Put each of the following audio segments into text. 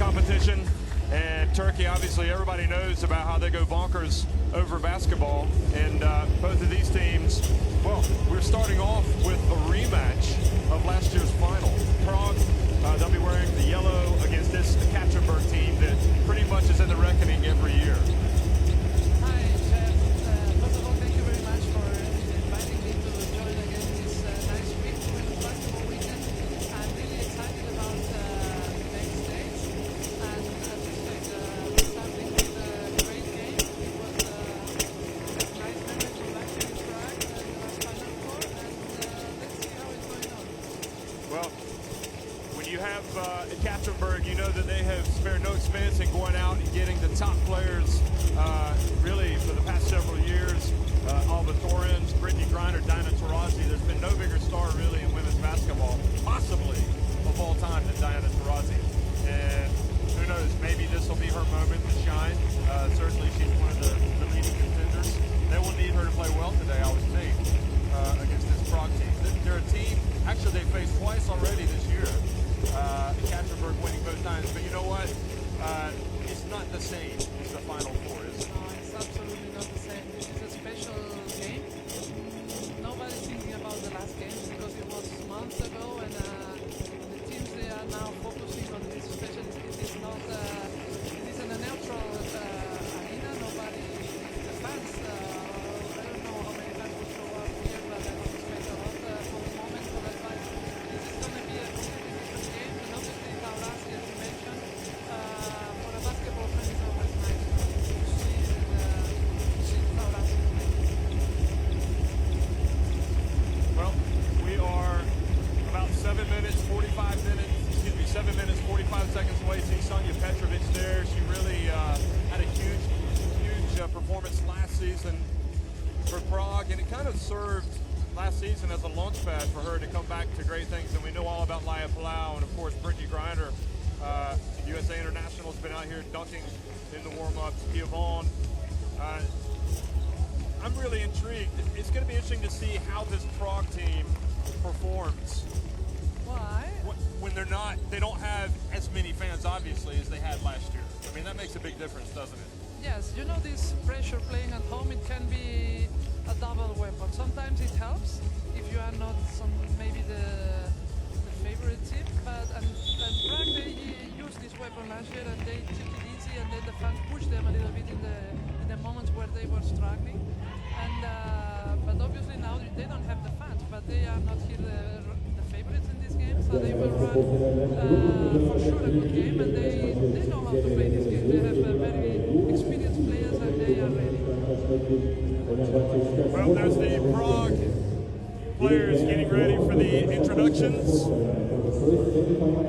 competition. And Turkey, obviously, everybody knows about how they go bonkers over basketball. And both of these teams, well, we're starting off with a rematch of last year's final. Prague, they'll be wearing the yellow against this Ekaterinburg team that pretty much is in the reckoning every year. Hi, Jeff. First of all, thank you very much for inviting me to join again this nice week, women's basketball weekend. I'm really excited about the next days. And as you said, we're starting with a great game. It was a nice memory from last year in Prague and the last Final Four. And let's see how it's going on. Well, when you have Ekaterinburg, you know that they have spared no expense in going out and getting the top players really for the past several years. Alba Torrens, Brittany Griner, Diana Taurasi. There's been no bigger star really in women's basketball, possibly of all time, than Diana Taurasi. And who knows, maybe this will be her moment to shine. Certainly she's one of the leading contenders. They will need her to play well today, I would think, against this Prague team. They're a team, actually they faced twice already this year. Ekaterinburg winning both times, but you know what? It's not the same as the Final Four, is it? No, it's absolutely not the same. This is a special game. Nobody's thinking about the last game because it was months ago, and the teams they are now focusing on this. Especially it is not. It is in a neutral arena. Nobody, the fans. I don't know how many fans will show up here, but I don't expect a lot for the moment. So that's why this is going to be a completely different game. And obviously, Taurasi, as you mentioned, for a basketball fan, it's always nice to see Taurasi. Well, we are about 7 minutes, 45 seconds away. See Sonia Petrovic there. She really had a huge performance last season for Prague, and it kind of served last season as a launch pad for her to come back to great things. And we know all about Laia Palau and, of course, Brittany Griner. USA International has been out here dunking in the warm-ups. Yvonne. I'm really intrigued. It's going to be interesting to see how this Prague team performs. Why? When they don't have as many fans, obviously, as they had last year. I mean, that makes a big difference, doesn't it? Yes, you know, this pressure playing at home, it can be a double weapon. Sometimes it helps if you are not maybe the favorite team, but and Prague, they used this weapon last year and they took it easy, and then the fans pushed them a little bit in the moments where they were struggling. And but obviously now they don't have the fans, but they are not here the favorites in this game, so they will run for sure a good game, and they know how to play this game. They have very experienced players and they are ready. Well, there's the Prague players getting ready for the introductions,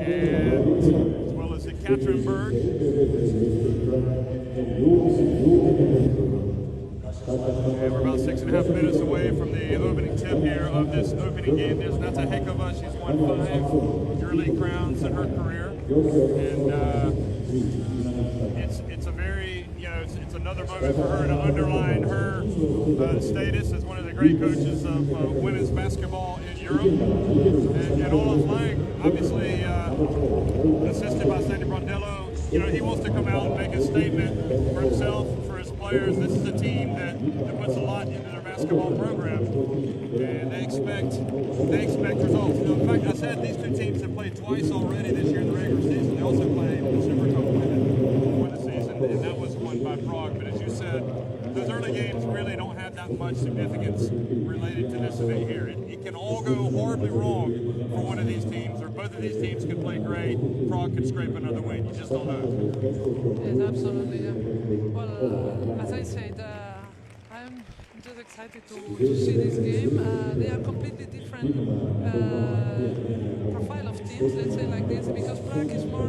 and as well as Ekaterinburg. And we're about 6.5 minutes away from the opening tip here of this opening game. There's Nata Hekova. She's won 5 EuroLeague crowns in her career, and it's a very, it's another moment for her to underline her status as one of the great coaches of women's basketball in Europe. And Olaf Lang, obviously assisted by Sandy Brondello, he wants to come out and make a statement for himself, for his players. This is a team that puts a lot into their basketball program, and they expect results. In fact, I said these two teams have played twice already this year in the regular season. They also played the Super Cup win the season, and that was won by Prague. But as you said, those early games really don't have that much significance related to this event here. It can all go horribly wrong for one of these teams, or both of these teams can play great. Prague could scrape another win. You just don't know. Yes, absolutely. Yeah. Well, as I said, I'm just excited to see this game. They are completely different profile of teams, let's say like this, because Prague is more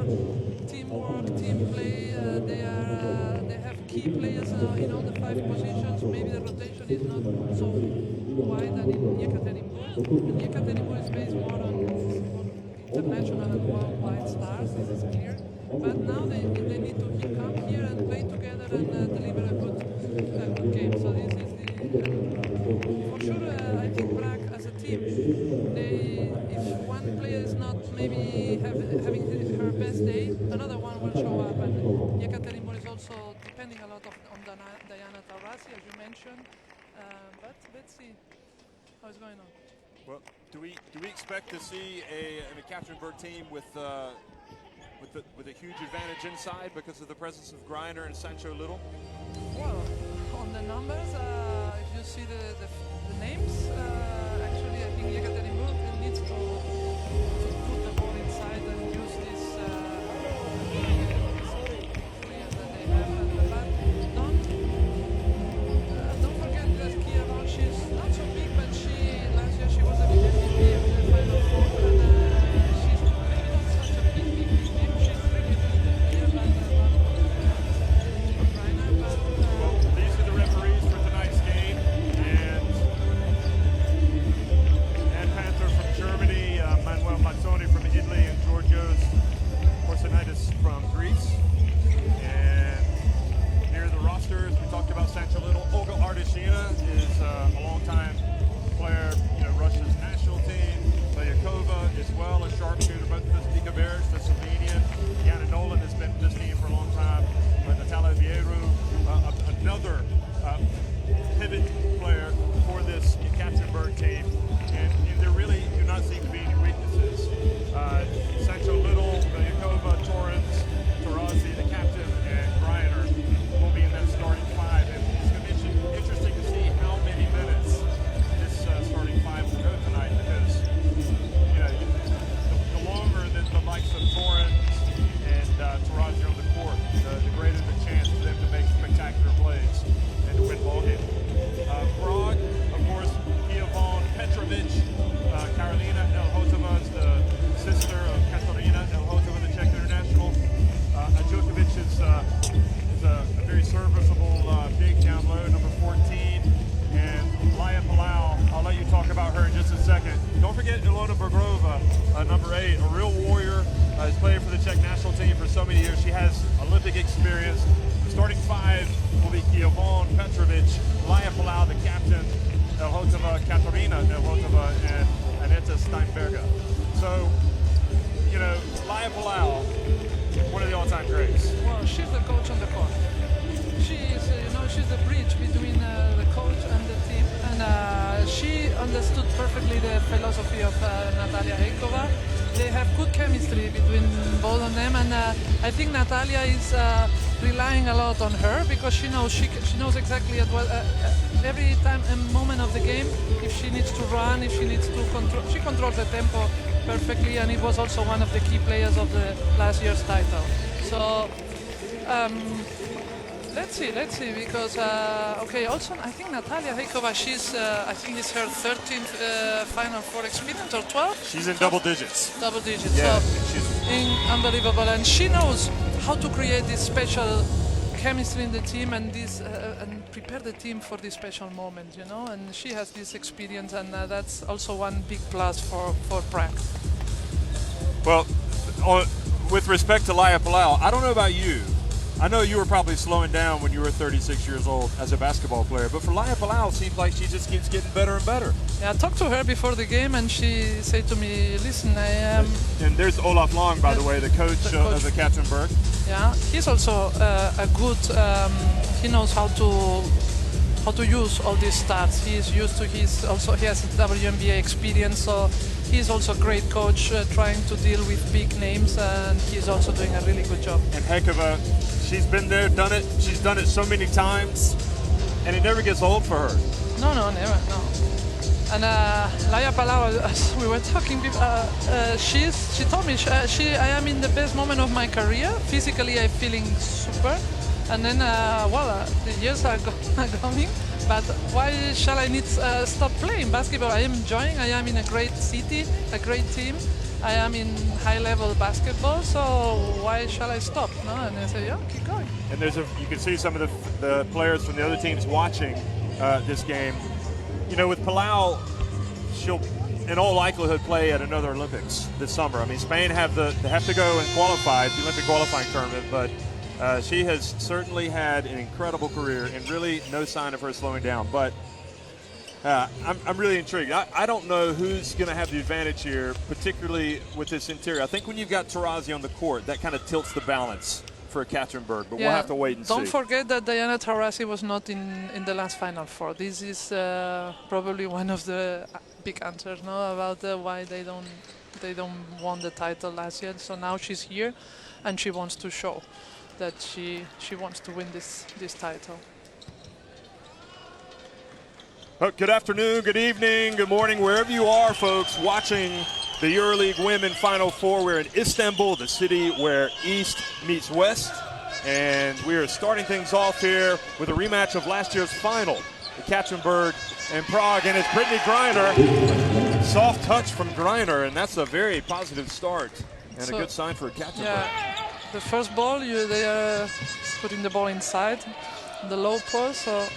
teamwork, team play. They have key players in all the 5 positions. Maybe the rotation is not so wide than in Ekaterinburg. And Ekaterinburg is based more on international and worldwide stars. This is clear. But now they need to come here and play together and deliver a good game. So this is for sure. I think Prague as a team, if one player is not maybe having her best day, another one will show up. And Ekaterinburg is also depending a lot on Diana Taurasi, as you mentioned. But let's see how it's going on. Well, do we expect to see an Ekaterinburg team with a huge advantage inside because of the presence of Greiner and Sancho Little? Well, on the numbers, if you see the names, actually I think Ekaterinburg needs to put the ball inside and use this player that they have at the back. Don't forget that Kievan, she's not so big, but last year she was a big MVP of the Final Four, and she's maybe not such a big team. She's really good player, but Greiner, but These are the referees for tonight's game, and Panther from Germany, Manuel Mazzoni from Italy, and Georgios Korsanitis from Greece. And here are the rosters. We talked about Sancho Little. Olga Ardashina is a long-time player, Russia's national team. Lyakova as well, a sharpshooter. Both of those Nika Berge, the Slovenian. Yana Nolan has been with this team for a long time. Natalia Vieru, another pivot player for this Ekaterinburg team. And there really do not seem to be any weaknesses. Sancho Little, Lyakova, Torrens, Taurasi, the captain, and Greiner will be in that starting five. And it's going to be interesting to see how many minutes this starting five will go tonight, because the longer that the likes of Torrens and Taurasi are on the court, the greater the chance for them to make spectacular plays and to win ball games. Prague, of course, Kievan Petrovic, Karolina Elhotova is the sister of Katarina Elhotova, the Czech international. Ajukovic is a very serviceable big down low, number 14. And Laya Palau, I'll let you talk about her in just a second. Don't forget Ilona Bergrova, number 8, a real warrior. Has played for the Czech national team for so many years. She has Olympic experience. The starting five will be Kievan Petrovic, Laya Palau, the captain, Elhotova, Katarina Elhotova, and Aneta Steinberger. So, Laya Palau, one of the all-time greats. well, she's the coach on the court. She is, she's the bridge between the coach and the team, and she understood perfectly the philosophy of Natalia Heikova. They have good chemistry between both of them, and I think Natalia is relying a lot on her, because she knows exactly at what every time a moment of the game, if she needs to run, if she needs to control, she controls the tempo perfectly, and it was also one of the key players of the last year's title. So let's see, because also I think Natalia Heikova, she's I think it's her 13th Final Four experience, or 12. She's in double digits. Double digits. Yeah, so she's unbelievable, and she knows how to create this special chemistry in the team, and this and prepare the team for this special moment, and she has this experience, and that's also one big plus for Prague. Well, with respect to Laya Palau, I don't know about you. I know you were probably slowing down when you were 36 years old as a basketball player, but for Laya Palau, it seems like she just keeps getting better and better. Yeah, I talked to her before the game, and she said to me, listen, I am... And there's Olaf Long, by the way, the coach of Ekaterinburg. Yeah, he's also a good... he knows how to use all these stats. He's used to he has WNBA experience, so he's also a great coach, trying to deal with big names, and he's also doing a really good job. And Heikova, she's been there, done it. She's done it so many times, and it never gets old for her. No, never, no. And Laya Palau, as we were talking, she told me, I am in the best moment of my career. Physically, I'm feeling super. And then, the years are going. But why shall I stop playing basketball? I am enjoying. I am in a great city, a great team. I am in high-level basketball. So why shall I stop? No? And I say, yeah, keep going. And you can see some of the players from the other teams watching this game. With Palau, she'll in all likelihood play at another Olympics this summer. I mean, Spain they have to go and qualify the Olympic qualifying tournament, but she has certainly had an incredible career and really no sign of her slowing down. But I'm really intrigued. I don't know who's going to have the advantage here, particularly with this interior. I think when you've got Taurasi on the court, that kind of tilts the balance for Ekaterinburg, but we'll have to wait and see. Don't forget that Diana Taurasi was not in the last Final Four. This is probably one of the big answers now about why they don't won the title last year. So now she's here, and she wants to show that she wants to win this title. Good afternoon, good evening, good morning, wherever you are, folks, watching the EuroLeague Women Final Four. We're in Istanbul, the city where East meets West, and we are starting things off here with a rematch of last year's final, Ekaterinburg and Prague, and it's Brittany Griner. Soft touch from Griner, and that's a very positive start and a good sign for Ekaterinburg. Yeah, the first ball, they are putting the ball inside the low post, so.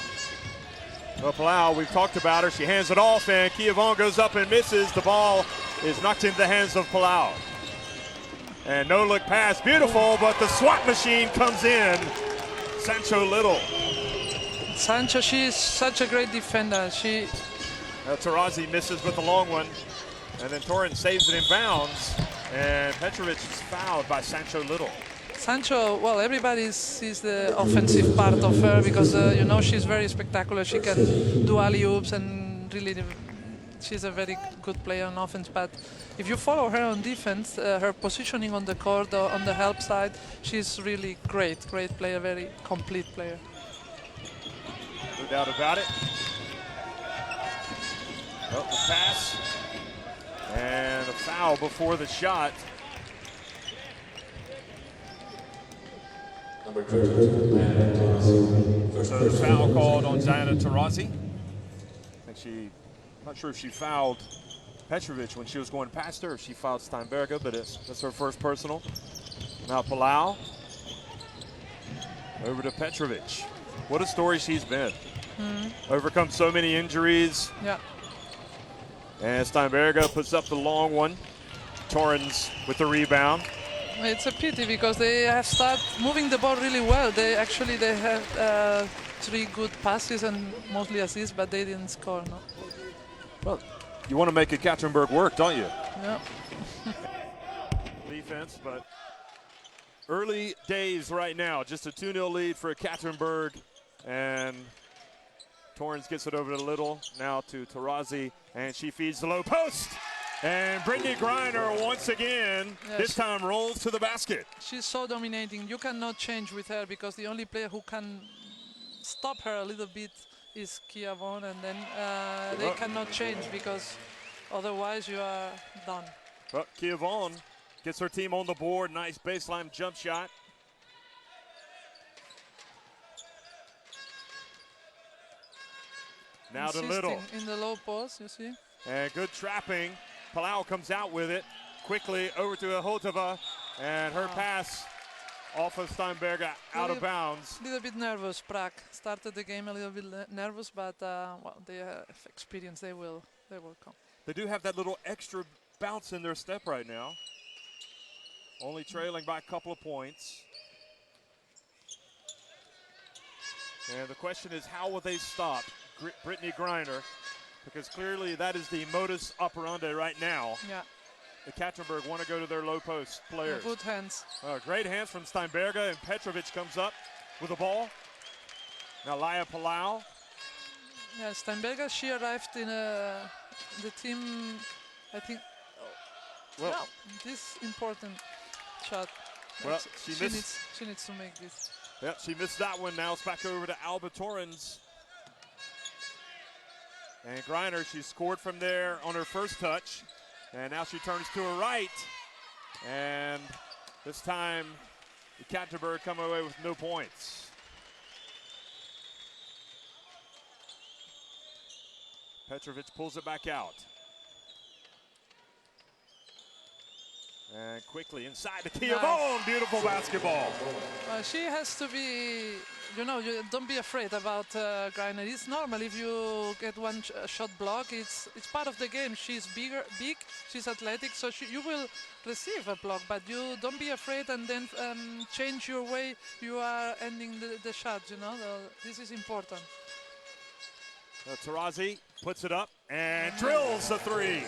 Well, Palau, we've talked about her. She hands it off, and Kiavon goes up and misses. The ball is knocked into the hands of Palau. And no-look pass, beautiful, but the swat machine comes in. Sancho Little. Sancho, she is such a great defender. Taurasi misses with the long one, and then Torrens saves it in bounds, and Petrovic is fouled by Sancho Little. Sancho, well, everybody sees the offensive part of her because, she's very spectacular. She can do alley-oops and really, she's a very good player on offense. But if you follow her on defense, her positioning on the court, on the help side, she's really great player, very complete player. No doubt about it. Oh, the pass and a foul before the shot. So the foul called on Diana Taurasi. I'm not sure if she fouled Petrovic when she was going past her, if she fouled Steinberger, but that's her first personal. Now Palau over to Petrovic. What a story she's been. Overcome so many injuries. Yeah. And Steinberger puts up the long one. Torrens with the rebound. It's a pity because they have started moving the ball really well. They had 3 good passes and mostly assists, but they didn't score. No. Well, you want to make Ekaterinburg work, don't you? Yeah. Defense, but early days right now. Just a 2-0 lead for Ekaterinburg, and Torrens gets it over to Little, now to Taurasi, and she feeds the low post. And Brittany Griner once again, this time rolls to the basket. She's so dominating. You cannot change with her because the only player who can stop her a little bit is Kiavon, and then they cannot change because otherwise you are done. Well, Kiavon gets her team on the board. Nice baseline jump shot. Now to Little. In the low post, you see. And good trapping. Palau comes out with it quickly over to Ahotova, and her pass off of Steinberger out of bounds. A little bit nervous, Prague. Started the game a little bit nervous, but they have experience. They will come. They do have that little extra bounce in their step right now. Only trailing by a couple of points. And the question is, how will they stop Brittany Griner? Because clearly that is the modus operandi right now. Yeah. Ekaterinburg want to go to their low post players. Good hands. Great hands from Steinberger, and Petrovic comes up with the ball. Now Laya Palau. Yeah, Steinberger, she arrived in the team, I think. This important shot. Well, she needs to make this. Yeah, she missed that one. Now it's back over to Alba Torrens. And Griner, she scored from there on her first touch. And now she turns to her right. And this time, Ekaterinburg come away with no points. Petrovic pulls it back out. And quickly inside the Kiavon, beautiful basketball. She has to be, you don't be afraid about Griner. It's normal if you get one shot block. It's part of the game. She's big, she's athletic, so you will receive a block, but you don't be afraid and then change your way. You are ending the shot, This is important. Taurasi puts it up and drills the three.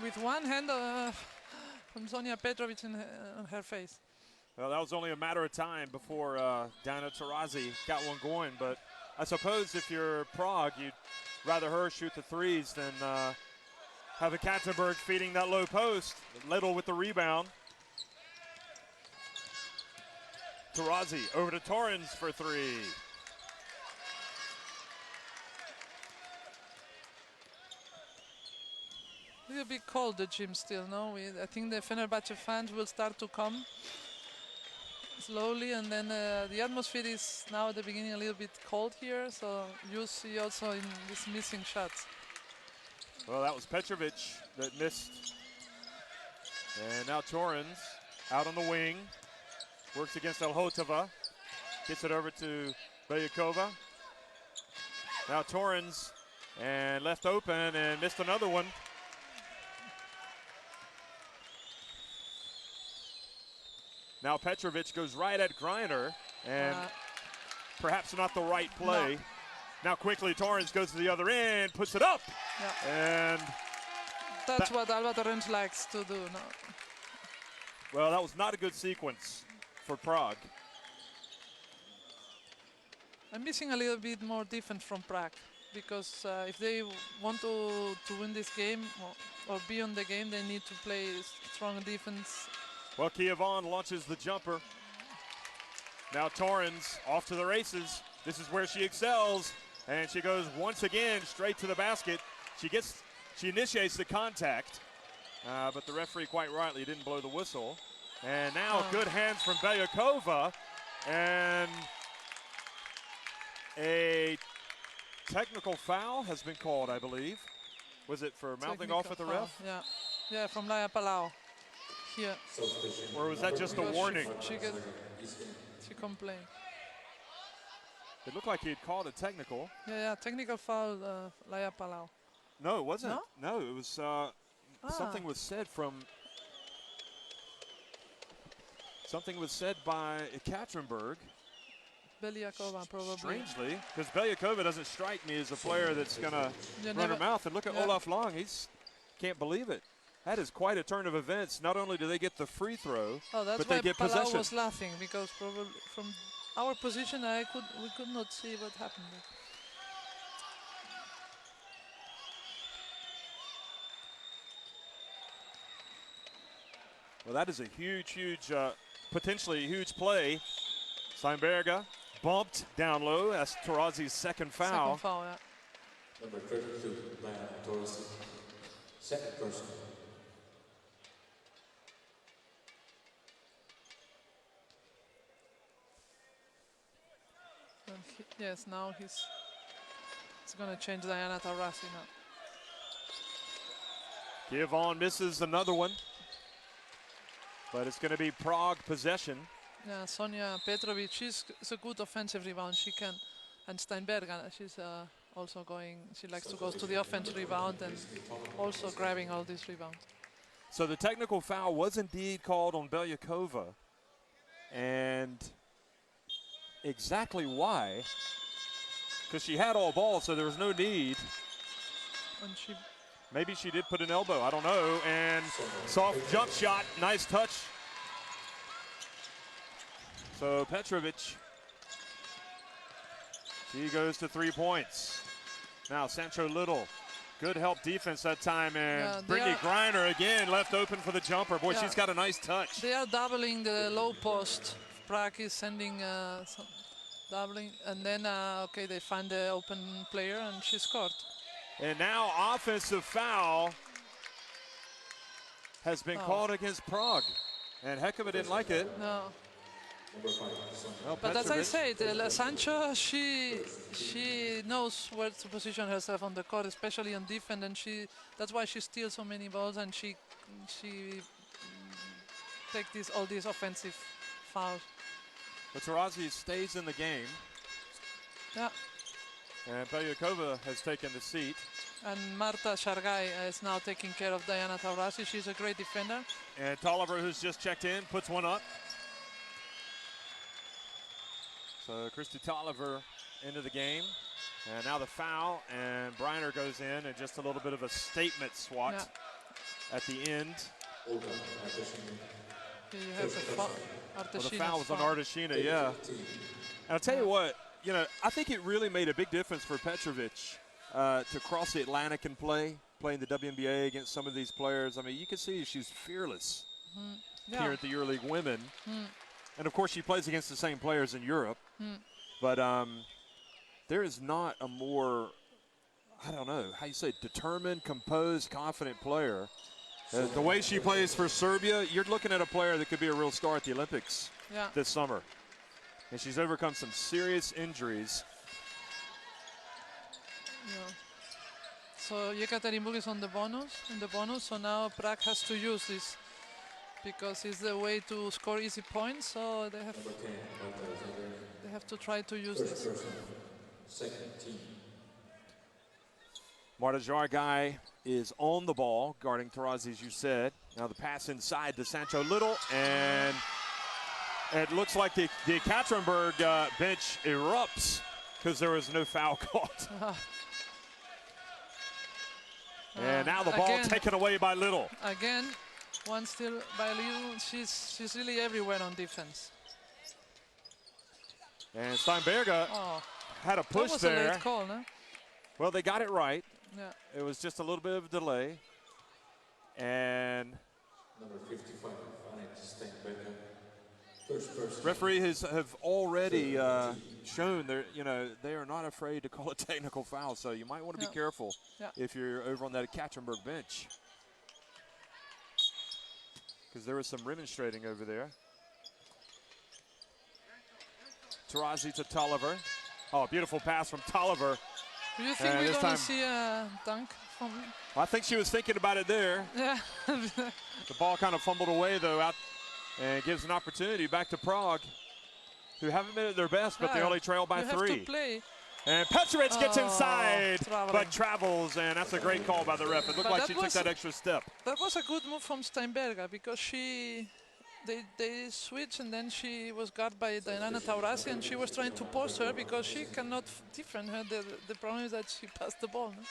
With one hand from Sonia Petrovic on her face. Well, that was only a matter of time before Diana Taurasi got one going, but I suppose if you're Prague, you'd rather her shoot the threes than have Ekaterinburg feeding that low post. Little with the rebound. Taurasi over to Torrens for three. A little bit cold, the gym still, no? I think the Fenerbahce fans will start to come slowly, and then the atmosphere is now at the beginning a little bit cold here, so you see also in these missing shots. Well, that was Petrovic that missed. And now Torrens out on the wing. Works against Elhotova. Gets it over to Belyakova. Now Torrens, and left open and missed another one. Now Petrovic goes right at Greiner, and perhaps not the right play. No. Now quickly Torrens goes to the other end, puts it up, and that's what Alba Torrens likes to do now. Well, that was not a good sequence for Prague. I'm missing a little bit more defense from Prague, because if they want to win this game or be on the game, they need to play strong defense. Well, Kievan launches the jumper. Now Torrens off to the races. This is where she excels, and she goes once again straight to the basket. She initiates the contact, but the referee quite rightly didn't blow the whistle. And now good hands from Belyakova, and a technical foul has been called, I believe. Was it for mouthing off at the ref? Yeah, from Laia Palau. Here. Or was that just a warning? She complained. It looked like he had called a technical. Yeah, technical foul, Laia Palau. No, it wasn't. No, it was something was said from. Something was said by Ekaterinburg. Belyakova, probably. Strangely, because Belyakova doesn't strike me as a player that's going to run her mouth. And look at Olaf Long. Can't believe it. That is quite a turn of events. Not only do they get the free throw, but they get possession. Palau was laughing, because probably from our position we could not see what happened there. Well, that is a huge, potentially huge play. Steinberger bumped down low. That's Taurasi's second foul. Second foul, yeah. Number 32, Taurasi. Second person. Yes, now he's going to change Diana Taurasi now. Kievan misses another one, but it's going to be Prague possession. Yeah, Sonia Petrovic, she's a good offensive rebound. She can, and Steinberger, she's also going. She likes to go to the offensive rebound and also grabbing all these rebounds. So the technical foul was indeed called on Belyakova, and exactly why? Because she had all ball, so there was no need. And maybe she did put an elbow, I don't know. And soft jump shot, nice touch. So Petrovic, she goes to 3 points. Now Sancho Little, good help defense that time, and Brittany Greiner again left open for the jumper. Boy, she's got a nice touch. They are doubling the low post. Prague is sending some doubling, and then they find the open player, and she scored. And now offensive foul has been called against Prague, and Hekova didn't like it. No. Well, but as I said, Sancho, she knows where to position herself on the court, especially on defense, and that's why she steals so many balls, and she takes all these offensive fouls. But Taurasi stays in the game. Yeah. And Belyakova has taken the seat. And Marta Shargai is now taking care of Diana Taurasi. She's a great defender. And Tolliver, who's just checked in, puts one up. So Christy Tolliver into the game. And now the foul, and Briner goes in, and just a little bit of a statement swat at the end. Here you have the foul. Well, the foul was on Ardashina, yeah. And I'll tell you what, you know, I think it really made a big difference for Petrovic to cross the Atlantic and play in the WNBA against some of these players. I mean, you can see she's fearless here at the EuroLeague Women. And, of course, she plays against the same players in Europe. But there is not a more, I don't know, how you say, determined, composed, confident player. The way she plays for Serbia, you're looking at a player that could be a real star at the Olympics this summer. And she's overcome some serious injuries. So Ekaterinburg is on the bonus, so now Prague has to use this because it's the way to score easy points, so they have to try to use this. Marta Jargai is on the ball, guarding Tarazi, as you said. Now the pass inside to Sancho Little, and it looks like the Ekaterinburg bench erupts because there was no foul caught. And now the ball taken away by Little. Again, one still by Little. She's really everywhere on defense. And Steinberger had a push there. That was a late call, no? Well, they got it right. Yeah. It was just a little bit of a delay. And number 55, Steinberger. First person. Referees have already shown they are not afraid to call a technical foul. So you might want to be careful if you're over on that Ekaterinburg bench, because there was some remonstrating over there. Tarazi to Tolliver. Oh, beautiful pass from Tolliver. Do you think we're going to see a dunk from? I think she was thinking about it there. Yeah. The ball kind of fumbled away, though, out, and gives an opportunity back to Prague, who haven't been at their best, but they only trail by 3. Have to play. And Petrovic gets inside, but travels, and that's a great call by the ref. It looked like she took that extra step. That was a good move from Steinberger, because they switched, and then she was guarded by Diana Taurasi, and she was trying to post her because she cannot defend her. The problem is that she passed the ball. No?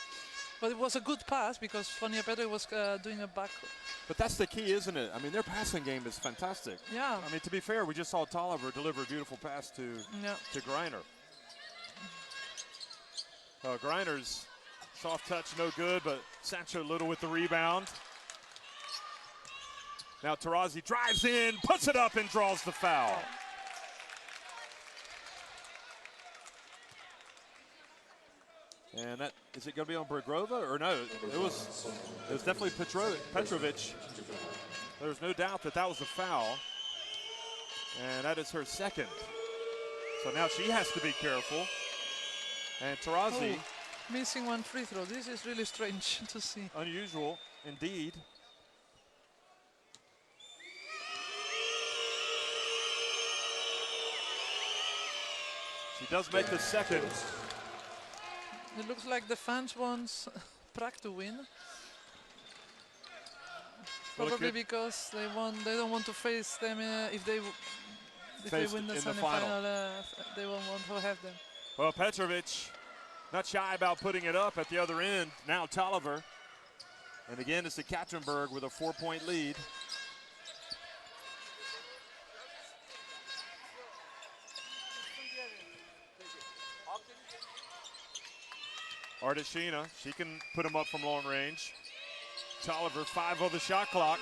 But it was a good pass because Sonia Petrovic was doing a back. But that's the key, isn't it? I mean, their passing game is fantastic. Yeah. I mean, to be fair, we just saw Tolliver deliver a beautiful pass to Greiner. Greiner's soft touch, no good, but Sancho Little with the rebound. Now Tarazi drives in, puts it up, and draws the foul. And that, is it going to be on Bergrova or no? It was definitely Petrovic. There's no doubt that was a foul. And that is her second. So now she has to be careful. And Tarazi. Missing one free throw. This is really strange to see. Unusual, indeed. She does make the second. It looks like the fans want Prague to win. Probably because they don't want to face them if they win the semifinal. They won't want to have them. Well, Petrovic not shy about putting it up at the other end. Now Tolliver. And again, it's Ekaterinburg with a 4-point lead. Ardashina, she can put him up from long range. Tolliver, 5 on the shot clock.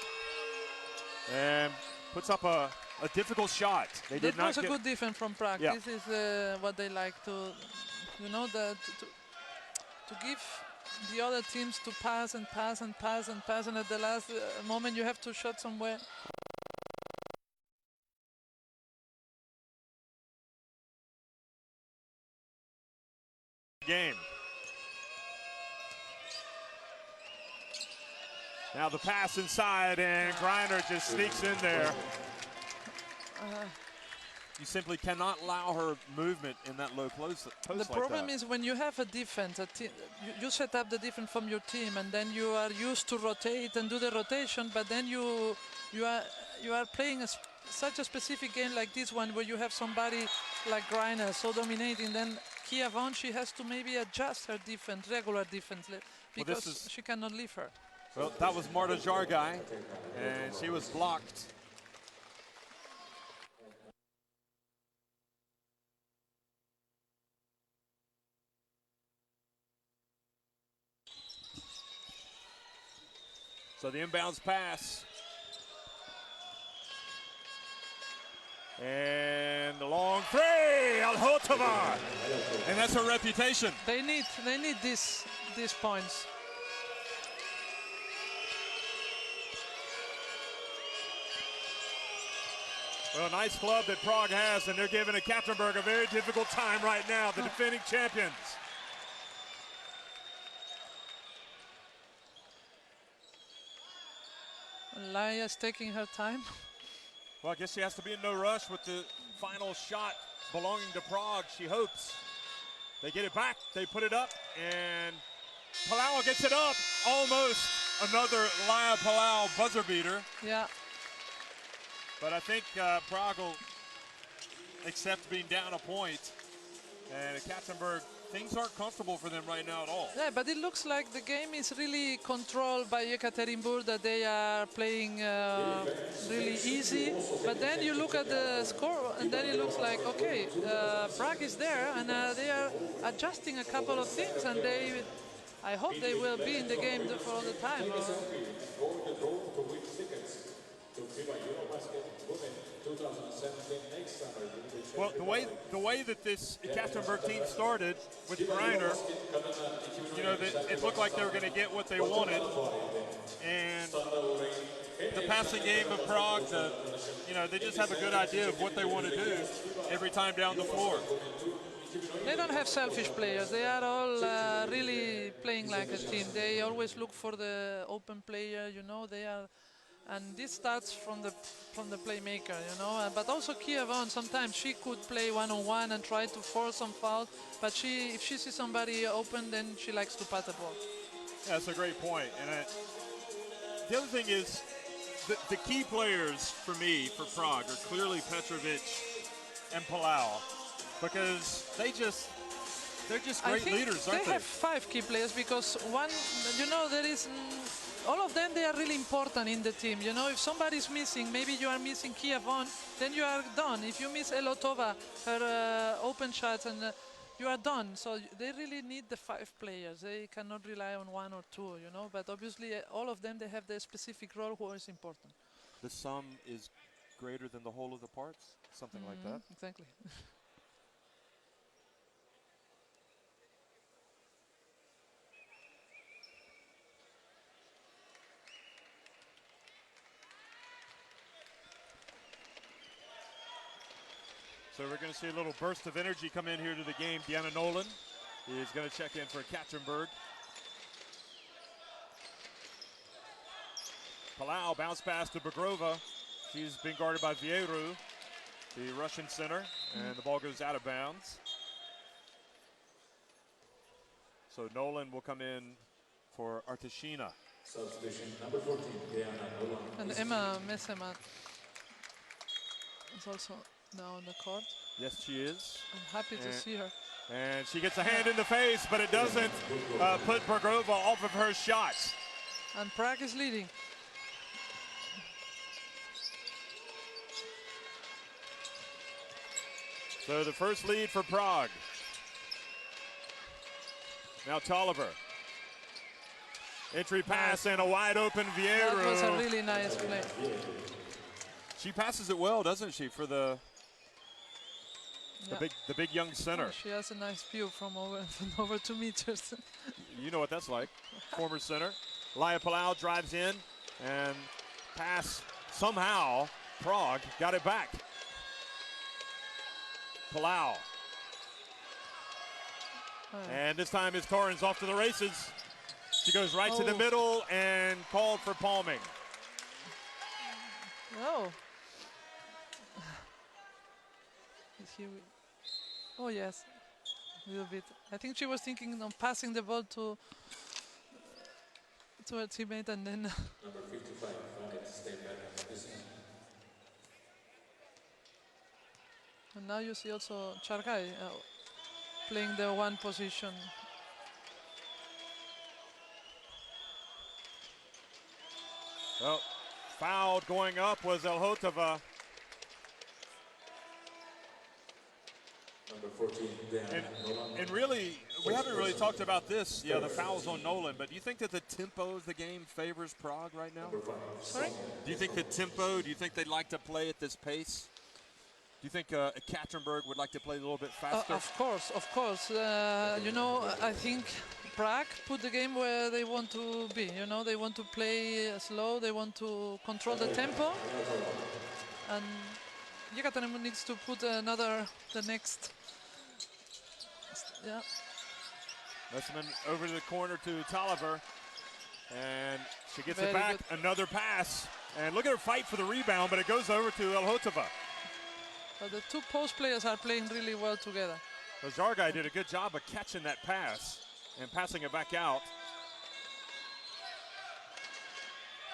And puts up a difficult shot. That was a good defense from Prague. Yeah. This is what they like to, to give the other teams to pass and pass and pass and pass, and at the last moment you have to shot somewhere. Game. Now the pass inside, and Greiner just sneaks in there. You simply cannot allow her movement in that low post The problem is when you have a defense, you set up the defense from your team, and then you are used to rotate and do the rotation, but then you are playing such a specific game like this one, where you have somebody like Greiner so dominating, then Kia Von, she has to maybe adjust her defense, regular defense, because she cannot leave her. Well, that was Marta Jargai, and she was blocked. So the inbounds pass. And the long three, Alhotova. And that's her reputation. They need these points. Well, nice club that Prague has, and they're giving Ekaterinburg a very difficult time right now, the defending champions. Laya's taking her time. Well, I guess she has to be in no rush with the final shot belonging to Prague, she hopes. They get it back, they put it up, and Palau gets it up. Almost another Laya Palau buzzer beater. Yeah. But I think Prague will accept being down a point. And Ekaterinburg, things aren't comfortable for them right now at all. Yeah, but it looks like the game is really controlled by Ekaterinburg, that they are playing really easy. But then you look at the score, and then it looks like, okay, Prague is there, and they are adjusting a couple of things, and I hope they will be in the game for all the time. Well, the way that this Ekaterinburg team started with Greiner, you know, it looked like they were going to get what they wanted, and the passing game of Prague, you know, they just have a good idea of what they want to do every time down the floor. They don't have selfish players. They are all really playing like a team. They always look for the open player, you know. They are. And this starts from the playmaker, you know. But also Kia Von, sometimes she could play one-on-one and try to force some fouls. But if she sees somebody open, then she likes to pass the ball. Yeah, that's a great point. And the other thing is, the key players for me, for Prague, are clearly Petrovic and Palau, because they're just great leaders, aren't they? They have 5 key players, because one, you know, there is. All of them, they are really important in the team. You know, if somebody's missing, maybe you are missing Kia Von, then you are done. If you miss Elotova, her open shots, and you are done. So they really need the 5 players. They cannot rely on 1 or 2, you know. But obviously, all of them, they have their specific role who is important. The sum is greater than the whole of the parts, something like that. Exactly. So we're going to see a little burst of energy come in here to the game. Deanna Nolan is going to check in for Ekaterinburg. Palau bounce pass to Bagrova. She's been guarded by Vieru, the Russian center, and the ball goes out of bounds. So Nolan will come in for Artashina. Substitution number 14, Deanna Nolan. And Emma Mesemat is also now on the court. Yes, she is. I'm happy to see her. And she gets a hand in the face, but it doesn't put Bagrova off of her shot. And Prague is leading. So the first lead for Prague. Now Tolliver. Entry pass and a wide open Vieru. That was a really nice play. She passes it well, doesn't she, for the big young center. She has a nice view from over 2 meters. You know what that's like. Former center. Laya Palau drives in and pass. Somehow Prague got it back. Palau. And this time is Torrens off to the races. She goes right to the middle and called for palming. Oh. Oh yes, a little bit. I think she was thinking of passing the ball to her teammate, and then. Number 55, stay back. And now you see also Chargai. playing the one position. Well, fouled going up was Elhotova. Number 14, Diana Nolan. And really, we haven't really talked about this. Yeah, the fouls on Nolan, but do you think that the tempo of the game favors Prague right now? Sorry? Do you think the tempo, do you think they'd like to play at this pace? Do you think Ekaterinburg would like to play a little bit faster? Of course, of course. You know, I think Prague put the game where they want to be. You know, they want to play slow, they want to control the tempo. And Ekaterinburg needs to put the next. Yeah. Messman over to the corner to Tolliver. And she gets Very it back. good. Another pass. And look at her fight for the rebound, but it goes over to Elhotova. But the two post players are playing really well together. So Jargai did a good job of catching that pass and passing it back out.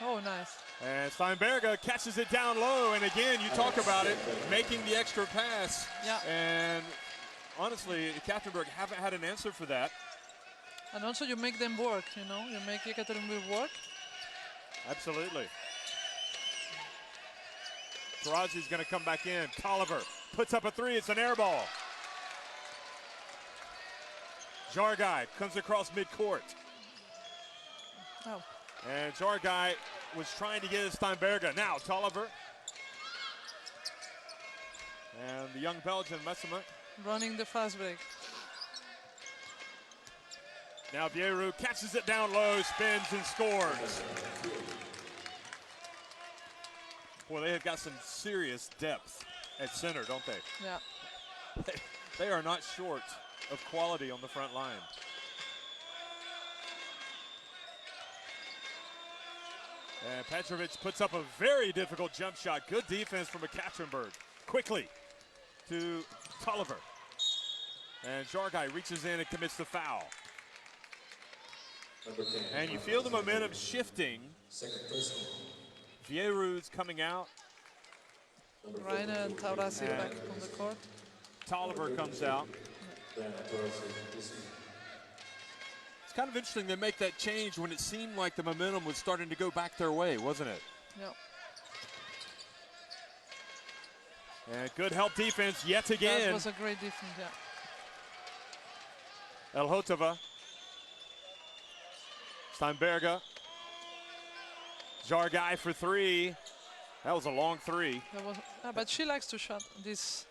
Oh, nice. And Steinberger catches it down low. And again, you talk about it, making the extra pass. Yeah. And honestly, Ekaterinburg haven't had an answer for that. And also you make them work, you know, you make Ekaterinburg work. Absolutely. Tarazi's going to come back in. Tolliver puts up a three. It's an air ball. Jargai comes across midcourt. Oh. And Jargai was trying to get it to Steinberger. Now Tolliver. And the young Belgian, Messima. Running the fast break. Now Vieru catches it down low, spins and scores. Boy, they have got some serious depth at center, don't they? Yeah. They are not short of quality on the front line. And Petrovic puts up a very difficult jump shot. Good defense from Ekaterinburg. Quickly to Tolliver. And Jargai reaches in and commits the foul. Number 10. And you feel the momentum shifting. Second person. Vieru's coming out. Reiner and Taurasi back on the court. Tolliver comes out. Diana Taurasi is in. It's kind of interesting they make that change when it seemed like the momentum was starting to go back their way, wasn't it? Yeah. And good help defense yet again. That was a great defense, yeah. Elhotova. Steinberger. Jargai for three. That was a long three. That was, but she likes to shot this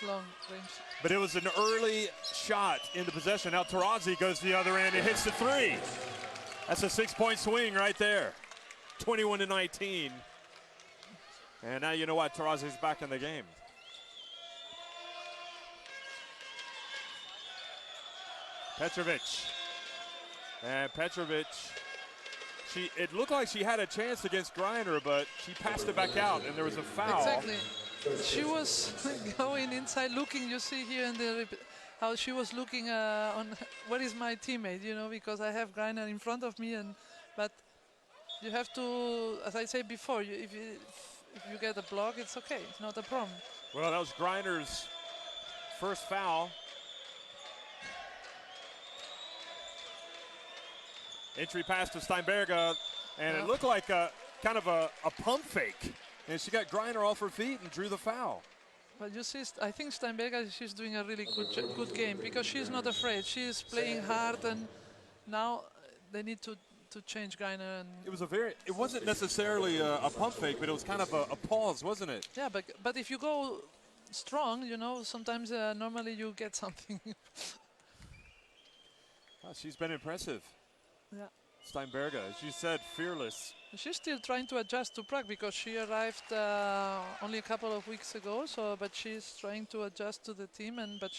long range. But it was an early shot into possession. Now Tarazi goes to the other end and hits the three. That's a 6-point swing right there. 21-19. And now you know why Tarazi's back in the game. Petrovic. And Petrovic, it looked like she had a chance against Greiner, but she passed it back out, and there was a foul. Exactly. She was going inside looking, you see here in the how she was looking on where is my teammate, you know, because I have Greiner in front of me, but you have to, as I said before, if you get a block, it's okay, it's not a problem. Well, that was Greiner's first foul. Entry pass to Steinberger, and it looked like a kind of a pump fake. And she got Greiner off her feet and drew the foul. But you see, I think Steinberger, she's doing a really good game because she's not afraid. She's playing hard, and now they need to change Greiner. And it wasn't necessarily a pump fake, but it was kind of a pause, wasn't it? yeah, but if you go strong, you know, sometimes normally you get something. Wow, she's been impressive. Yeah. Steinberger, as you said, fearless. She's still trying to adjust to Prague because she arrived only a couple of weeks ago. But she's trying to adjust to the team, but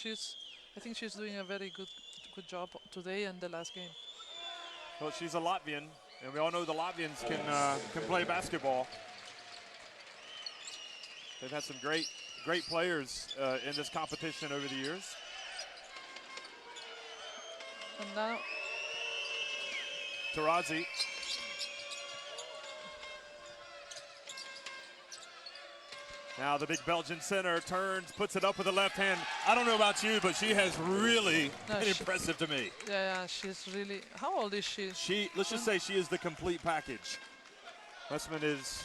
I think she's doing a very good job today and the last game. Well, she's a Latvian, and we all know the Latvians can play basketball. They've had some great players in this competition over the years. And now Tarazi. Now the big Belgian center turns, puts it up with the left hand. I don't know about you, but she has really been impressive to me. Yeah, she's really. How old is she? Let's just say she is the complete package. Westman is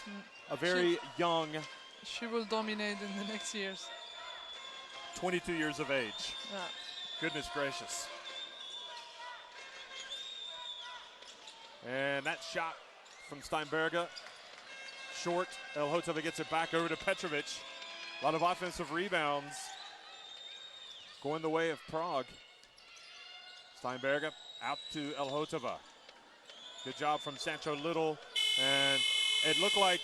a very young. She will dominate in the next years. 22 years of age. Yeah. Goodness gracious. And that shot from Steinberger. Short. Elhotova gets it back over to Petrovic. A lot of offensive rebounds going the way of Prague. Steinberger out to Elhotova. Good job from Sancho Little. And it looked like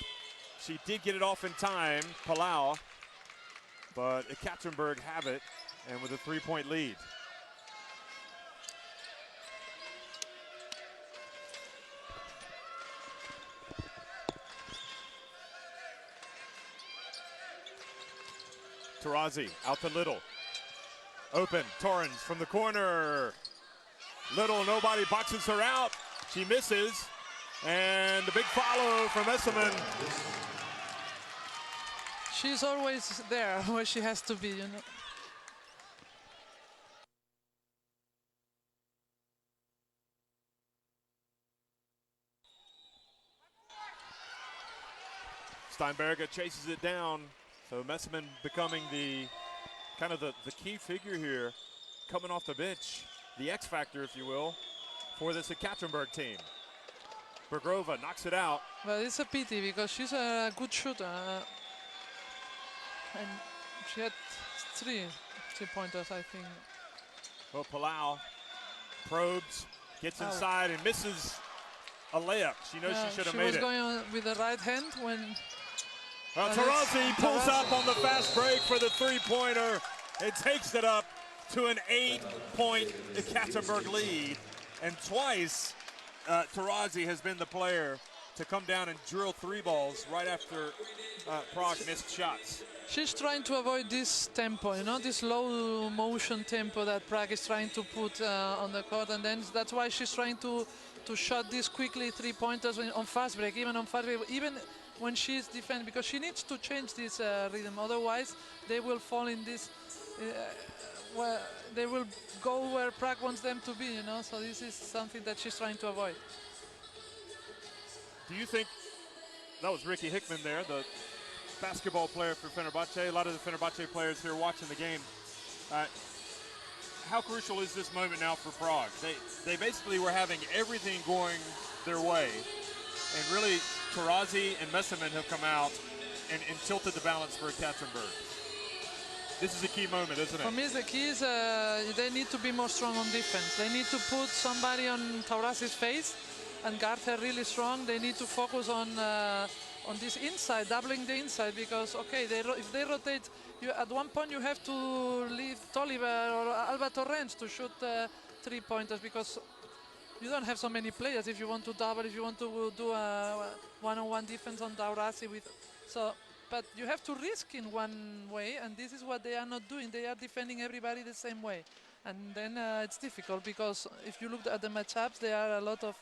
she did get it off in time, Palau. But Ekaterinburg have it, and with a 3-point lead. Taurazi out to Little. Open, Torrens from the corner. Little, nobody boxes her out. She misses, and the big follow from Esselman. She's always there where she has to be, you know. Steinberger chases it down. So Messerman becoming the kind of the key figure here, coming off the bench, the X factor, if you will, for this Ekaterinburg team. Bergrova knocks it out. But it's a pity because she's a good shooter. And she had three-pointers, I think. Well, Palau probes, gets inside and misses a layup. She knows she should have made it. She was going on with the right hand when... Taurazi pulls up on the fast break for the three-pointer. It takes it up to an 8-point Ekaterinburg lead. And twice, Taurazi has been the player to come down and drill three balls right after Prague missed shots. She's trying to avoid this tempo, you know, this low motion tempo that Prague is trying to put on the court, and then that's why she's trying to shot this quickly three-pointers on fast break, even when she's defending, because she needs to change this rhythm. Otherwise, they will fall in this. They will go where Prague wants them to be, you know. So this is something that she's trying to avoid. Do you think that was Ricky Hickman there, the basketball player for Fenerbahce? A lot of the Fenerbahce players here watching the game. How crucial is this moment now for Prague? They basically were having everything going their way, and really Taurazi and Messerman have come out and tilted the balance for Ekaterinburg. This is a key moment, isn't it? For me, the key is they need to be more strong on defense. They need to put somebody on Taurazi's face and guard her really strong. They need to focus on this inside, doubling the inside, because if they rotate, at one point you have to leave Toliver or Alba Torrens to shoot three-pointers, because you don't have so many players if you want to double, if you want to do a one-on-one defense on Taurazi but you have to risk in one way, and this is what they are not doing. They are defending everybody the same way, and then it's difficult, because if you look at the matchups, there are a lot of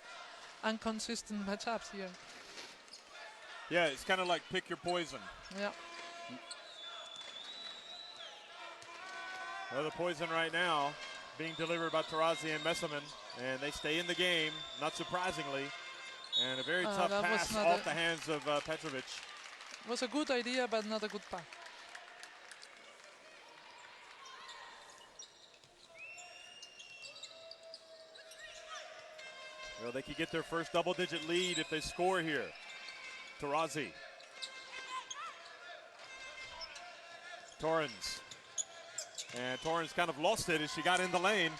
inconsistent matchups here. Yeah, it's kind of like pick your poison. Yeah. Well, the poison right now being delivered by Taurazi and Messerman, and they stay in the game, not surprisingly. And a very tough pass off the hands of Petrovic. It was a good idea, but not a good pass. Well, they could get their first double-digit lead if they score here. Taurazi. Torrens. And Torrens kind of lost it as she got in the lane.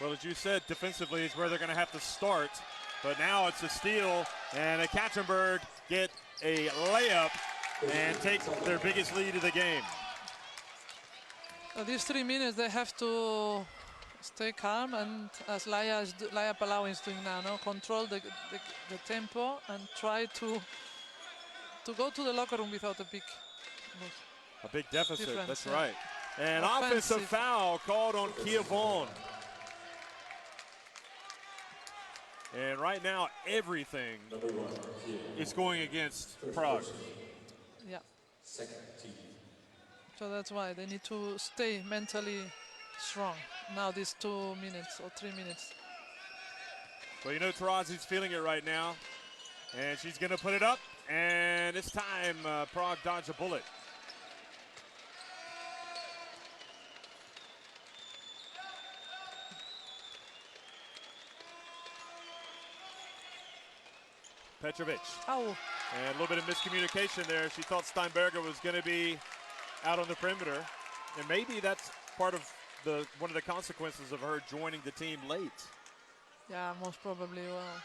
Well, as you said, defensively is where they're going to have to start. But now it's a steal, and Ekaterinburg get a layup and take their biggest lead of the game. These 3 minutes, they have to stay calm, and as Laia Palau is doing now, control the tempo and try to go to the locker room without a big deficit. difference. That's right. And offensive foul called on Kia Vaughan. And right now, everything Number 1, here. is going against First Prague. person, Yeah. second team. So that's why they need to stay mentally strong. Now these 2 minutes or 3 minutes. Well, you know, Tarazi's feeling it right now. And she's going to put it up. And it's time Prague dodged a bullet. Petrovic. Oh, And a little bit of miscommunication there. She thought Steinberger was going to be out on the perimeter. And maybe that's part of one of the consequences of her joining the team late. yeah, most probably. Well,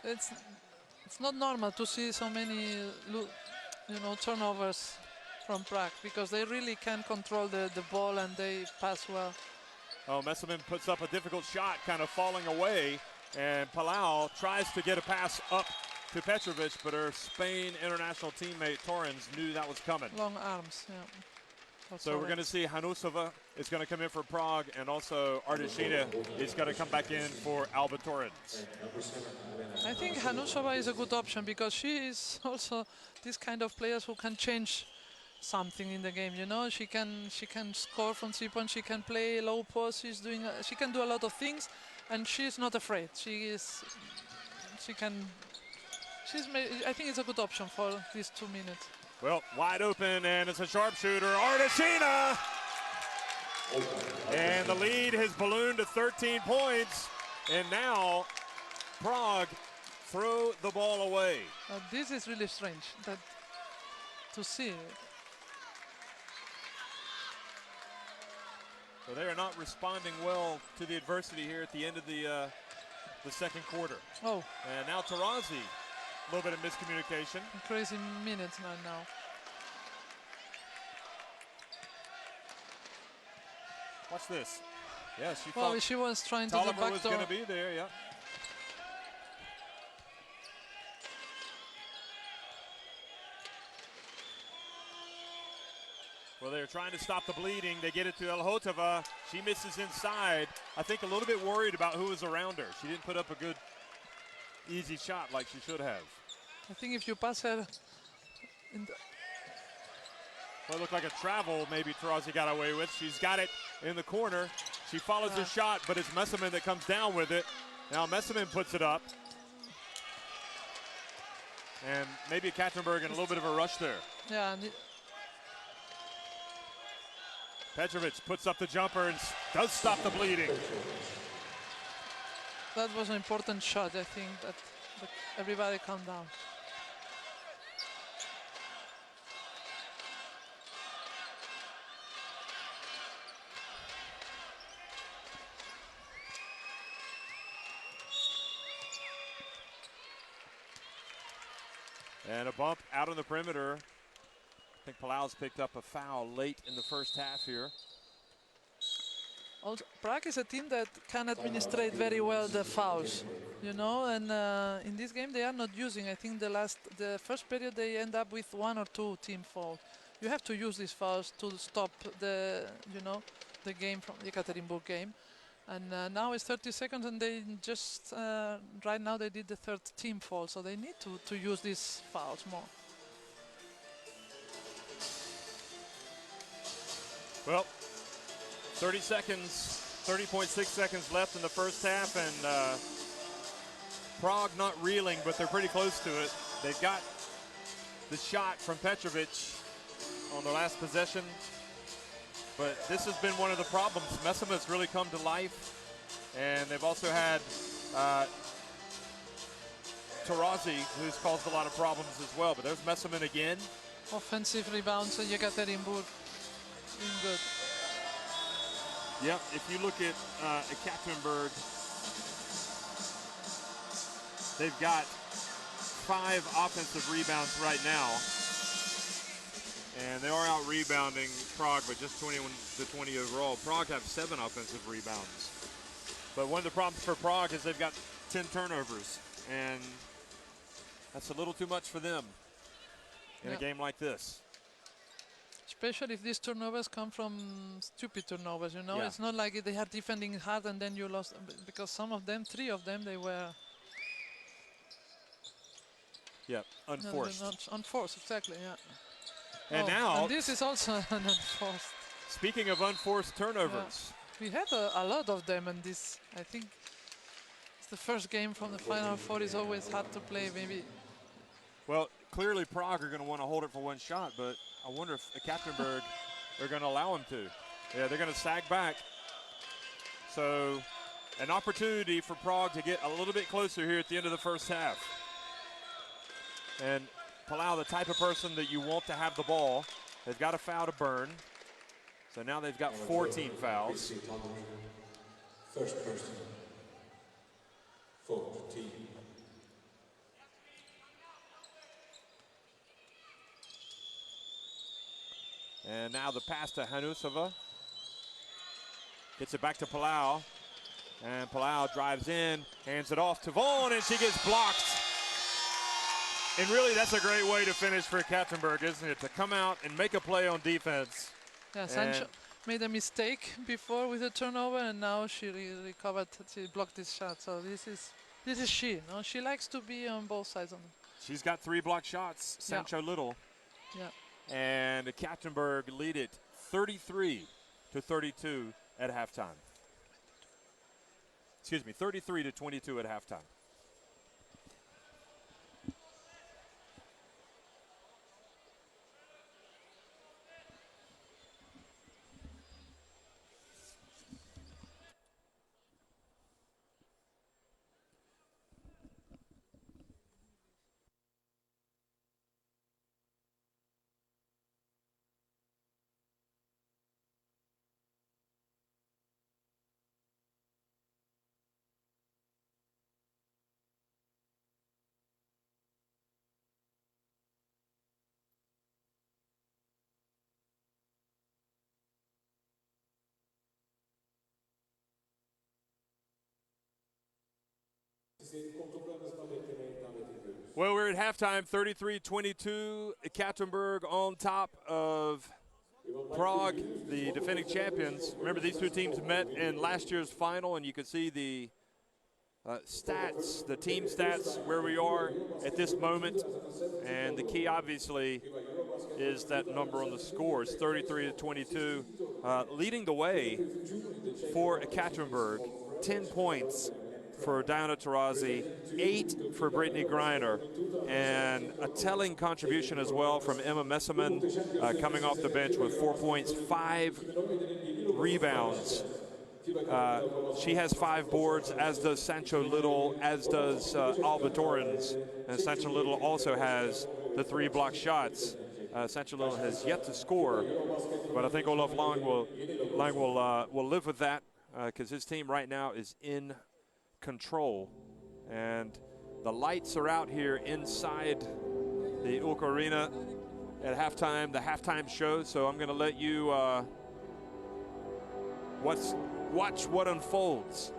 it's not normal to see so many, turnovers from Prague because they really can control the ball and they pass well. Oh, Messerman puts up a difficult shot, kind of falling away. And Palau tries to get a pass up to Petrovic, but her Spain international teammate Torrens knew that was coming. Long arms, yeah. That's So all we're going to see Hanusova is going to come in for Prague, and also Ardashina is going to come back in for Alba Torrens. Number 7, Elena. I think Hanusova is a good option because she is also this kind of players who can change something in the game. You know, she can score from 3 points. She can play low post. She can do a lot of things, and she's not afraid. I think it's a good option for these 2 minutes. Well, wide open, and it's a sharpshooter, Ardashina! And the lead has ballooned to 13 points, and now Prague throw the ball away. This is really strange to see. So they are not responding well to the adversity here at the end of the second quarter. Oh, And now Tarazi, a little bit of miscommunication. crazy minutes now. Watch this. Yeah, she Well, thought she was trying to do Tolliver was going to backdoor. be there, yeah. Well, they're trying to stop the bleeding. They get it to Elhotova. She misses inside. I think a little bit worried about who was around her. She didn't put up a good, easy shot like she should have. I think if you pass her, Well, it looked like a travel maybe Tarazi got away with. She's got it in the corner. She follows the shot, but it's Messerman that comes down with it. Now Messerman puts it up. And maybe Ekaterinburg in a little bit of a rush there. yeah, Petrovic puts up the jumper and does stop the bleeding. that was an important shot. I think that everybody calm down. And a bump out on the perimeter. I think Palau's picked up a foul late in the first half here. Also, Prague is a team that can administrate very well the fouls, and in this game they are not using. I think the first period they end up with 1 or 2 team fouls. You have to use these fouls to stop the game from the Ekaterinburg game. And now it's 30 seconds, and they just right now they did the 3rd team foul, so they need to use these fouls more. Well, 30.6 seconds left in the first half, and Prague not reeling, but they're pretty close to it. They've got the shot from Petrovic on the last possession, but this has been one of the problems. Messama has really come to life, and they've also had Tarazi, who's caused a lot of problems as well, but there's Messama again. Offensive rebounds, Ekaterinburg doing good. Yep, if you look at Ekaterinburg, they've got 5 offensive rebounds right now. And they are out rebounding Prague, but just 21 to 20 overall. Prague have 7 offensive rebounds. But one of the problems for Prague is they've got 10 turnovers. And that's a little too much for them in a game like this. especially if these turnovers come from stupid turnovers, you know. Yeah. It's not like they are defending hard and then you lost, because some of them, 3 of them, they were Yep, unforced. not unforced, exactly, yeah. And Oh, now, and this is also an unforced. speaking of unforced turnovers, We had a lot of them, and this, I think, it's the first game from the Final Four. Is always hard to play, maybe. well, clearly Prague are going to want to hold it for one shot, but I wonder if Ekaterinburg are going to allow them to. Yeah, they're going to sag back. So an opportunity for Prague to get a little bit closer here at the end of the first half. And Palau, the type of person that you want to have the ball, has got a foul to burn. So now they've got 14 fouls. First person. 14. And now the pass to Hanusova. Gets it back to Palau. And Palau drives in, hands it off to Vaughan, and she gets blocked. And really, that's a great way to finish for Ekaterinburg, isn't it? To come out and make a play on defense. Yeah, Sancho made a mistake before with the turnover, and now she recovered. She blocked this shot. So this is she. No, she likes to be on both sides. She's got 3 blocked shots, Sancho Little. Yeah. And Ekaterinburg lead it 33-32 at halftime. Excuse me, 33-22 at halftime. Well, we're at halftime, 33-22. Ekaterinburg on top of Prague, the defending champions. Remember, these two teams met in last year's final, and you can see the stats, the team stats, where we are at this moment. And the key, obviously, is that number on the scores, 33-22. Leading the way for Ekaterinburg, 10 points for Diana Taurasi, 8 for Brittany Greiner, and a telling contribution as well from Emma Messerman, coming off the bench with 4 points, 5 rebounds. She has 5 boards, as does Sancho Little, as does Alba Torrens, and Sancho Little also has the 3 blocked shots. Sancho Little has yet to score, but I think Olaf Lang will live with that, because his team right now is in control, and the lights are out here inside the Ulk Arena at halftime, the halftime show. So I'm going to let you watch what unfolds.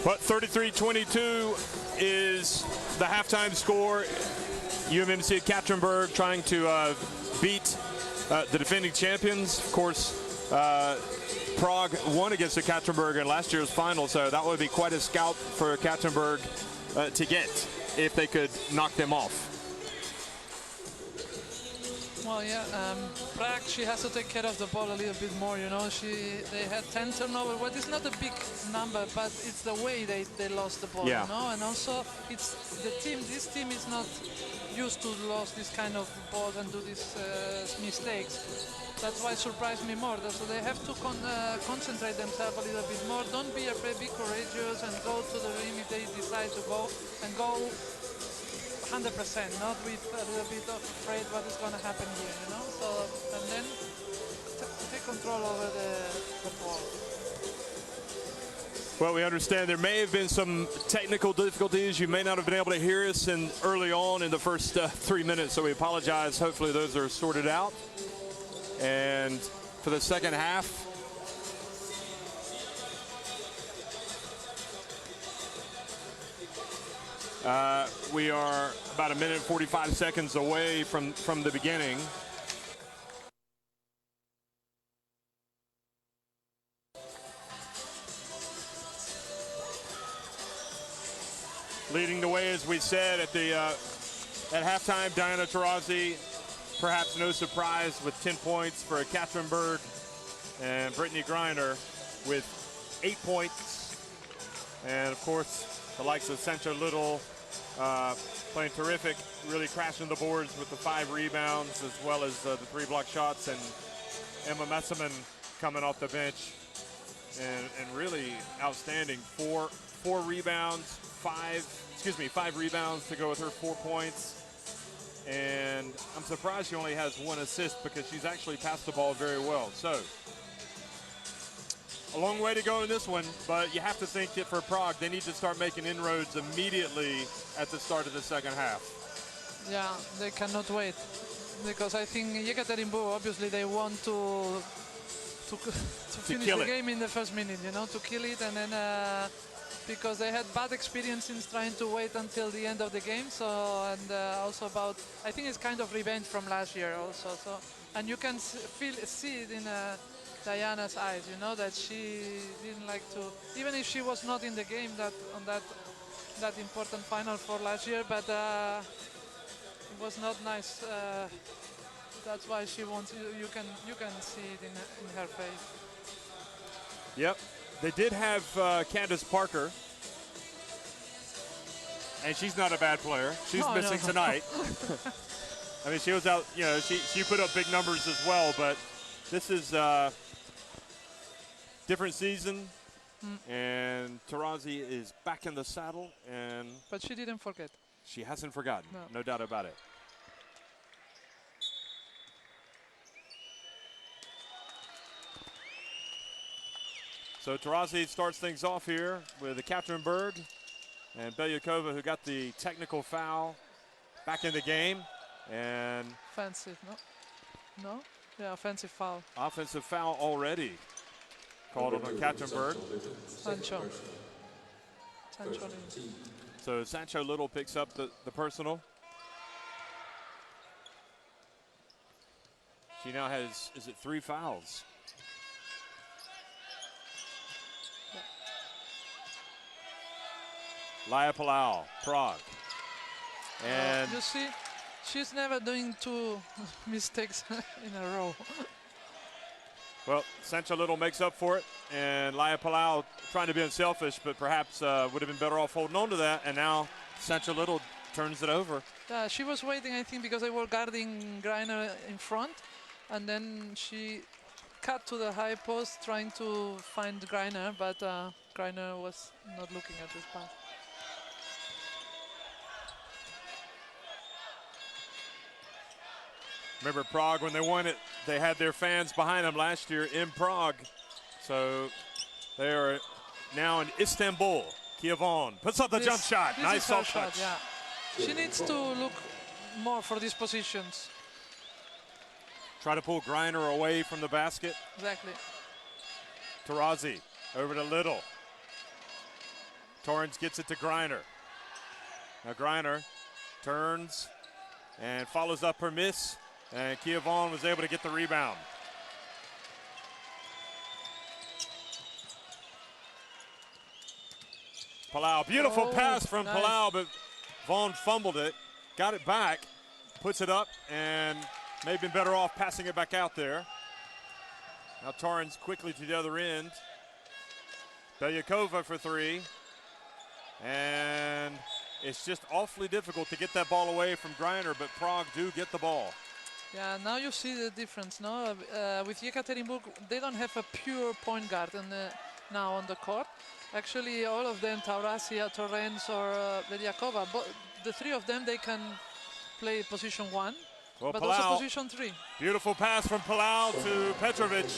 But 33-22 is the halftime score. UMMC Ekaterinburg trying to beat the defending champions. Of course, Prague won against Ekaterinburg in last year's final, so that would be quite a scalp for Ekaterinburg to get if they could knock them off. Well, yeah, Prague, she has to take care of the ball a little bit more, you know. They had 10 turnovers. Well, it's not a big number, but it's the way they lost the ball, yeah. You know. And also, it's the team. This team is not used to lose this kind of balls and do these mistakes. That's why it surprised me more. So they have to concentrate themselves a little bit more. Don't be afraid. Be courageous and go to the rim if they decide to go, and go 100%, not with a little bit of afraid what is going to happen here, you know. So, and then take control over the ball. Well, we understand there may have been some technical difficulties. You may not have been able to hear us early on in the first 3 minutes, so we apologize. Hopefully those are sorted out. And for the second half, we are about 1 minute and 45 seconds away from the beginning. Leading the way, as we said, at halftime, Diana Taurasi, perhaps no surprise, with 10 points for Ekaterinburg, and Brittany Greiner with 8 points. And of course, the likes of Sancho Little playing terrific, really crashing the boards with the 5 rebounds, as well as the 3 block shots, and Emma Messerman coming off the bench and really outstanding. 4 rebounds, 5 rebounds to go with her 4 points. And I'm surprised she only has 1 assist because she's actually passed the ball very well. So a long way to go in this one, but you have to think that for Prague, they need to start making inroads immediately at the start of the second half. Yeah, they cannot wait, because I think Ekaterinburg, obviously, they want to finish the game in the first minute, you know, to kill it, and then because they had bad experiences trying to wait until the end of the game. So, and also about, I think it's kind of revenge from last year also. So, and you can see it in Diana's eyes, you know, that she didn't like to, even if she was not in the game on that important final for last year, but it was not nice. That's why she wants. You can see it in her face. Yep, they did have Candace Parker, and she's not a bad player. She's missing tonight. I mean, she was out. You know, she put up big numbers as well, but this is different season, and Taurasi is back in the saddle, but she didn't forget. She hasn't forgotten, no doubt about it. So Taurasi starts things off here with Ekaterinburg, and Belyakova, who got the technical foul, back in the game, and offensive, no, yeah, offensive foul. Offensive foul already called on Ekaterinburg. Sancho. So Sancho Little picks up the personal. She now has, is it 3 fouls? Laia Palau, Prague. And you see, she's never doing 2 mistakes in a row. Well, Sancho Little makes up for it, and Laia Palau trying to be unselfish, but perhaps would have been better off holding on to that, and now Sancho Little turns it over. She was waiting, I think, because they were guarding Greiner in front, and then she cut to the high post trying to find Greiner, but Greiner was not looking at this pass. Remember Prague, when they won it, they had their fans behind them last year in Prague. So they are now in Istanbul. Kievon puts up the jump shot. Nice soft touch. Yeah. She needs to look more for these positions. Try to pull Greiner away from the basket. Exactly. Taurasi over to Little. Torrance gets it to Greiner. Now Greiner turns and follows up her miss, and Kia Vaughn was able to get the rebound. Palau, beautiful pass from nice. Palau, but Vaughn fumbled it, got it back, puts it up, and may have been better off passing it back out there. Now Torrance quickly to the other end. Belyakova for three. And it's just awfully difficult to get that ball away from Greiner, but Prague do get the ball. Yeah, now you see the difference, no? With Ekaterinburg, they don't have a pure point guard now on the court. Actually, all of them, Taurasi, Torrens, or Belyakova, the three of them, they can play position 1, well, but Palau, also position 3. Beautiful pass from Palau to Petrovic.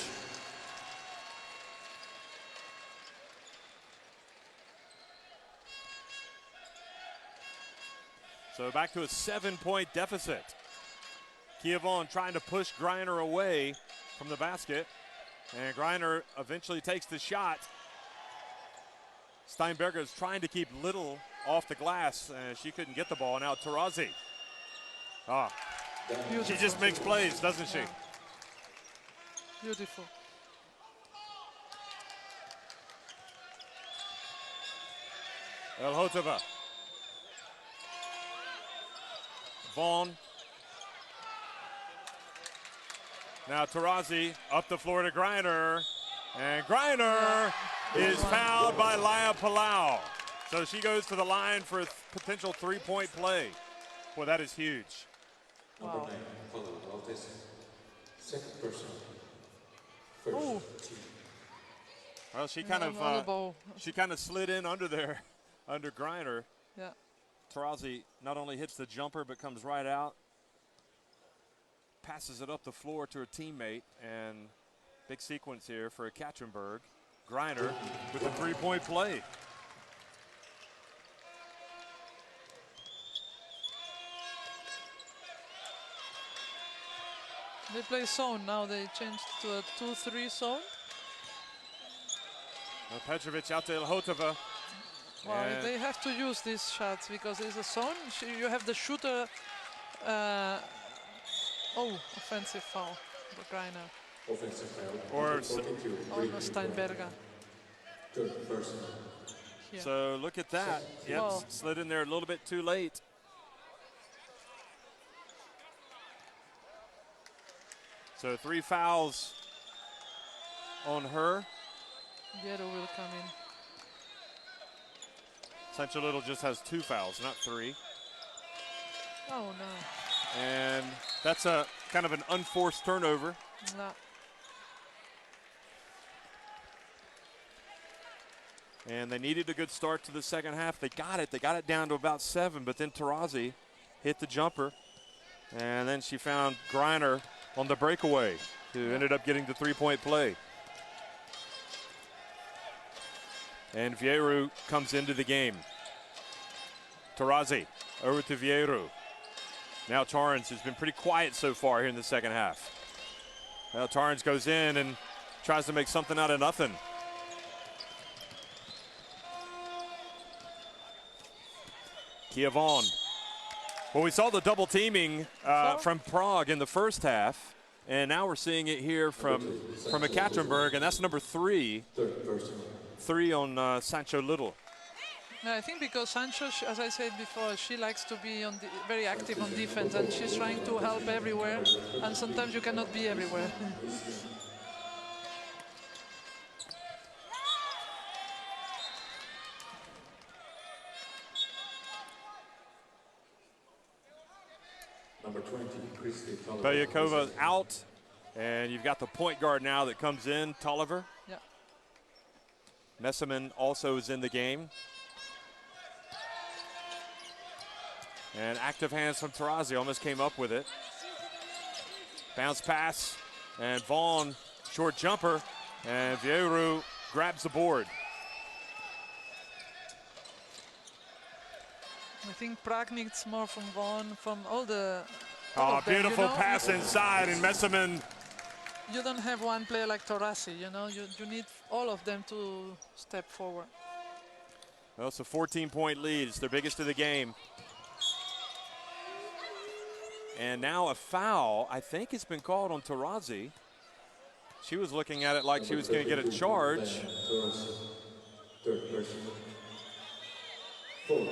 So back to a 7-point deficit. Kia Vaughn trying to push Greiner away from the basket. And Greiner eventually takes the shot. Steinberger is trying to keep Little off the glass, and she couldn't get the ball. Now Taurasi. She just makes plays, doesn't she? Yeah. Beautiful. Elhotova. Vaughn. Now Taurasi up the floor to Greiner. And Greiner is fouled by Laya Palau. So she goes to the line for a potential three-point play. Boy, that is huge. Number 9, follow this. Second person. First team. Well, she kind of slid in under there, under Greiner. Yeah. Taurasi not only hits the jumper but comes right out, passes it up the floor to her teammate, and big sequence here for Ekaterinburg. Greiner with a three-point play. They play zone now. They changed to a 2-3 zone. Now Petrovic out to Elhotova. Well, they have to use these shots because it's a zone. You have the shooter. Offensive foul for Greiner. Offensive foul. Or Steinberger. Third person. Here. So look at that. Yep, Well, slid in there a little bit too late. So 3 fouls on her. Viero will come in. Sancho Little just has 2 fouls, not 3. Oh no. And that's a kind of an unforced turnover. No. And they needed a good start to the second half. They got it. They got it down to about 7, but then Taurasi hit the jumper. And then she found Greiner on the breakaway, who ended up getting the 3-point play. And Viero comes into the game. Taurasi over to Viero. Now Torrance has been pretty quiet so far here in the second half. Well, Torrance goes in and tries to make something out of nothing. Kia Vaughn. Well, we saw the double teaming from Prague in the first half, and now we're seeing it here from Ekaterinburg, and that's number 3. Third person. 3 on Sancho Little. Yeah, I think because Sancho, as I said before, she likes to be very active on defense, and she's trying to help everywhere, and sometimes you cannot be everywhere. Number 20, Christy Tolliver. Belyakova out, and you've got the point guard now that comes in, Tolliver. Yeah. Messerman also is in the game. And active hands from Taurasi, almost came up with it. Bounce pass, and Vaughn, short jumper, and Viero grabs the board. I think Prague needs more from Vaughn, from all of them, Beautiful you know? pass inside, and Messerman. You don't have one player like Taurasi, you know. You need all of them to step forward. Well, it's a 14-point lead. It's their biggest of the game. And now a foul, I think it's been called on Taurasi. She was looking at it like she was going to get a charge. Third person. 4-2.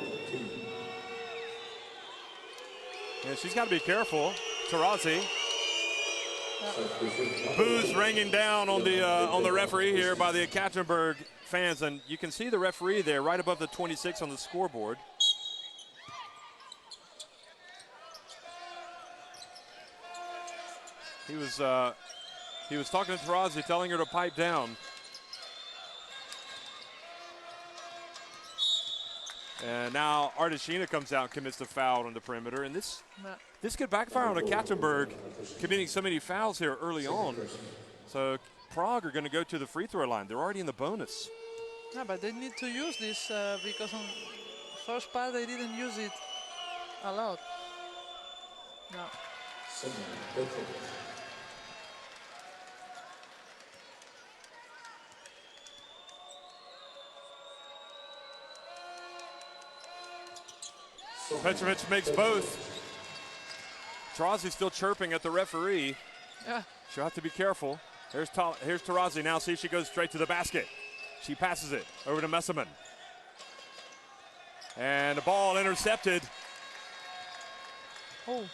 And she's got to be careful. Taurasi. Boos ringing down on the referee here by the Ekaterinburg fans, and you can see the referee there right above the 26 on the scoreboard. He was talking to Taurasi, telling her to pipe down. And now Ardashina comes out and commits the foul on the perimeter, and this could backfire on Ekaterinburg committing so many fouls here early on. So Prague are going to go to the free throw line. They're already in the bonus. Yeah, but they need to use this because on first part they didn't use it a lot. No. Petrovic makes both. Taurasi still chirping at the referee. Yeah. She'll have to be careful. Here's Taurasi now. See if she goes straight to the basket. She passes it over to Messerman. And the ball intercepted. Oh.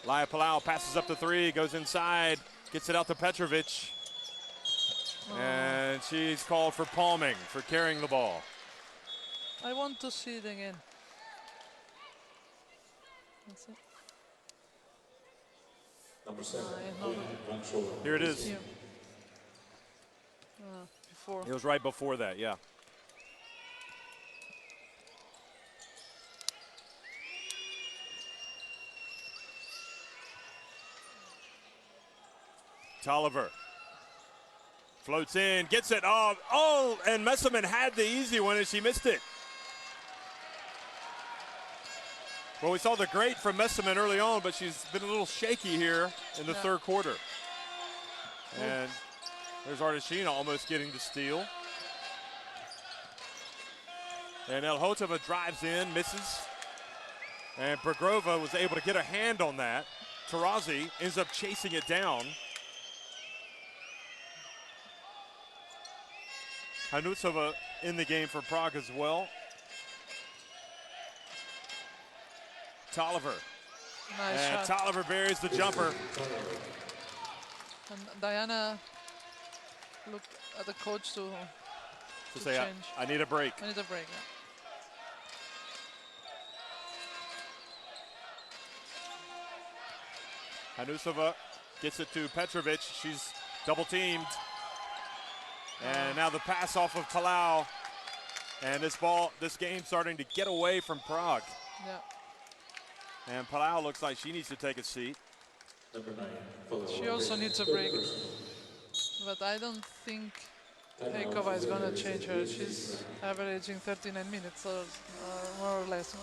Laya Palau passes up the three, goes inside, gets it out to Petrovic. Oh. And she's called for palming, for carrying the ball. I want to see it again. That's it. Number 7. Here it is. Yeah. Before. It was right before that, yeah. Tolliver floats in, gets it. Oh, and Messerman had the easy one and she missed it. Well, we saw the great from Messerman early on, but she's been a little shaky here in the third quarter. And there's Ardashina almost getting the steal. And Elhotova drives in, misses. And Bergrova was able to get a hand on that. Taurasi ends up chasing it down. Hanutsova in the game for Prague as well. Tolliver. Nice and shot. Tolliver buries the jumper. And Diana looked at the coach to say, change. I need a break. I need a break, yeah. Hanusova gets it to Petrovic. She's double teamed. And now the pass off of Palau. And this game's starting to get away from Prague. Yeah. And Palau looks like she needs to take a seat. She also needs a break. But I don't think Heikova is going to change her. She's averaging 39 minutes, or more or less.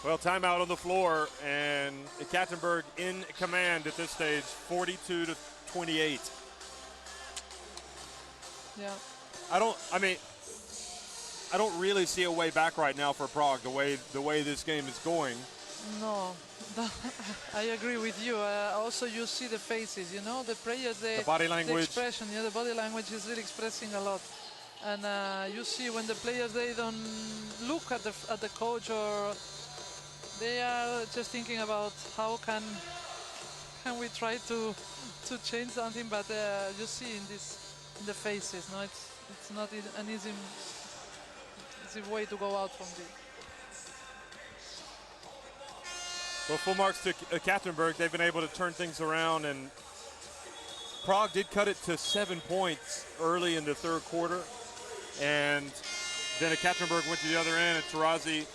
Well, timeout on the floor, and Ekaterinburg in command at this stage, 42-28. Yeah. I don't really see a way back right now for Prague, the way this game is going. No, I agree with you. Also, you see the faces, you know, the players, the body language, the expression. Yeah, the body language is really expressing a lot. And you see when the players, they don't look at the coach, or they are just thinking about how can we try to change something. But you see in the faces, no, it's not an easy way to go out from this. Well, full marks to Ekaterinburg. They've been able to turn things around, and Prague did cut it to 7 points early in the third quarter. And then Ekaterinburg went to the other end, and Taurasi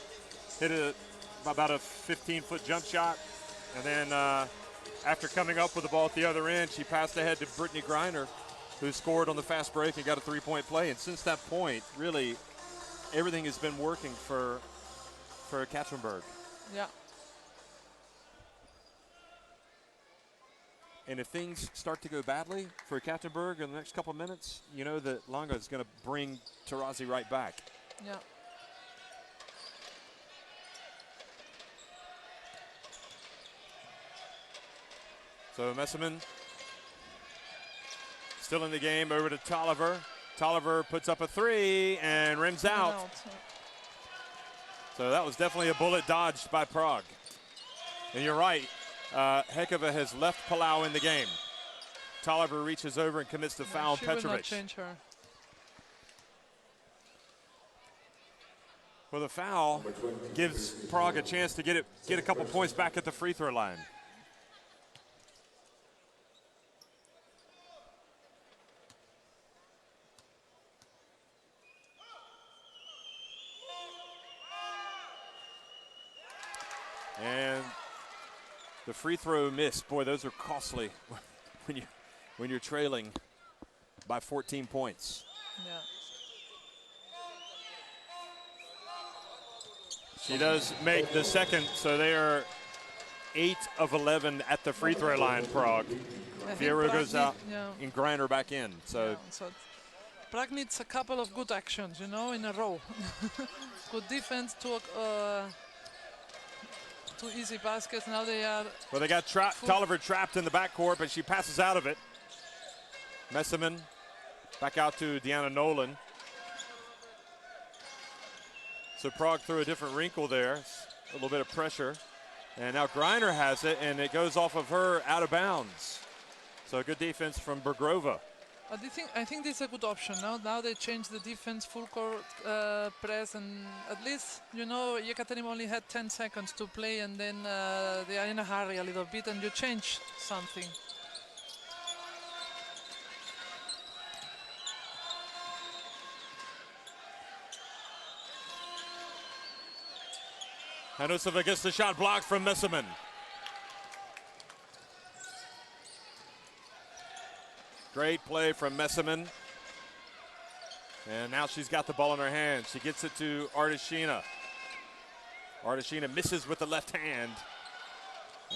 hit about a 15-foot jump shot. And then after coming up with the ball at the other end, she passed ahead to Brittany Greiner, who scored on the fast break and got a three-point play. And since that point, really, everything has been working for Ekaterinburg. Yeah. And if things start to go badly for Ekaterinburg in the next couple of minutes, you know that Longa is going to bring Taurasi right back. Yeah. So Messerman still in the game, over to Tolliver. Tolliver puts up a three and rims out. So that was definitely a bullet dodged by Prague. And you're right, Hekova has left Palau in the game. Tolliver reaches over and commits the foul on She will not Petrovic. change her. Well, the foul gives Prague a chance to get a couple points back at the free throw line. And the free throw miss, boy, those are costly when you're trailing by 14 points. Yeah. She does make the second, so they are 8 of 11 at the free throw line, Prague. Fierro goes out and Griner back in. So Prague needs a couple of good actions, you know, in a row. Good defense, two easy baskets. Now they are. Well, they got Tolliver trapped in the backcourt, but she passes out of it. Messerman back out to Deanna Nolan. So Prague threw a different wrinkle there, a little bit of pressure. And now Griner has it, and it goes off of her out of bounds. So good defense from Bergrova. I think this is a good option. Now they change the defense, full court press, and at least, you know, Ekaterinburg only had 10 seconds to play, and then they are in a hurry a little bit, and you change something. Hanusova gets the shot blocked from Messerman. Great play from Messerman. And now she's got the ball in her hand. She gets it to Ardashina. Ardashina misses with the left hand.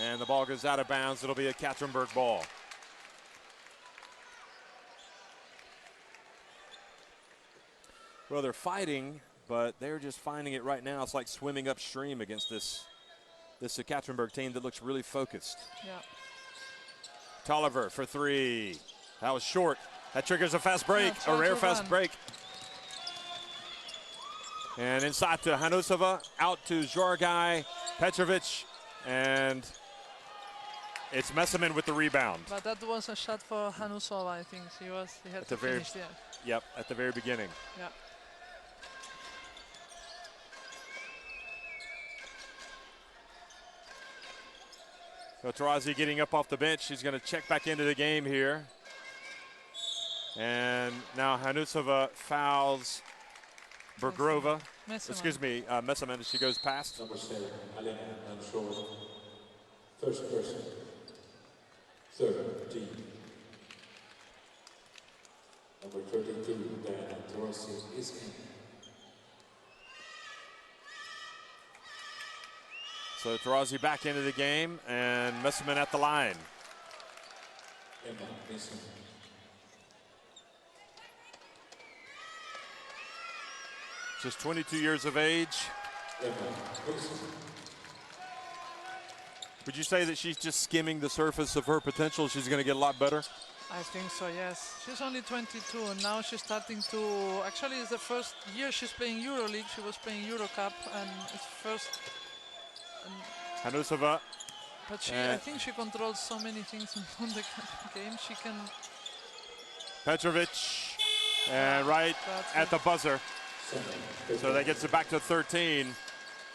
And the ball goes out of bounds. It'll be a Ekaterinburg ball. Well, they're fighting, but they're just finding it right now. It's like swimming upstream against this Ekaterinburg team that looks really focused. Yeah. Tolliver for three. That was short. That triggers a fast break, a rare fast break. And inside to Hanusova, out to Zhorgai, Petrovic, and it's Messerman with the rebound. But that was a shot for Hanusova, I think. He had to finish there. Yep, at the very beginning. Yeah. So Taurazi getting up off the bench. She's going to check back into the game here. And now Hanusova fouls Bergrova. Excuse me, Messerman as she goes past. Number 7, Alena Manshor. First person. Third team. Number 32, Diana Torres is in. So Taurazi back into the game, and Messerman at the line. Emma Mason. Just 22 years of age. Emma Mason. Would you say that she's just skimming the surface of her potential? She's going to get a lot better? I think so, yes. She's only 22, and now she's starting to. Actually, it's the first year she's playing EuroLeague. She was playing EuroCup, and it's first. Hanusova. But I think she controls so many things in the game. She can. Petrovic, and right at the buzzer. So that gets it back to 13.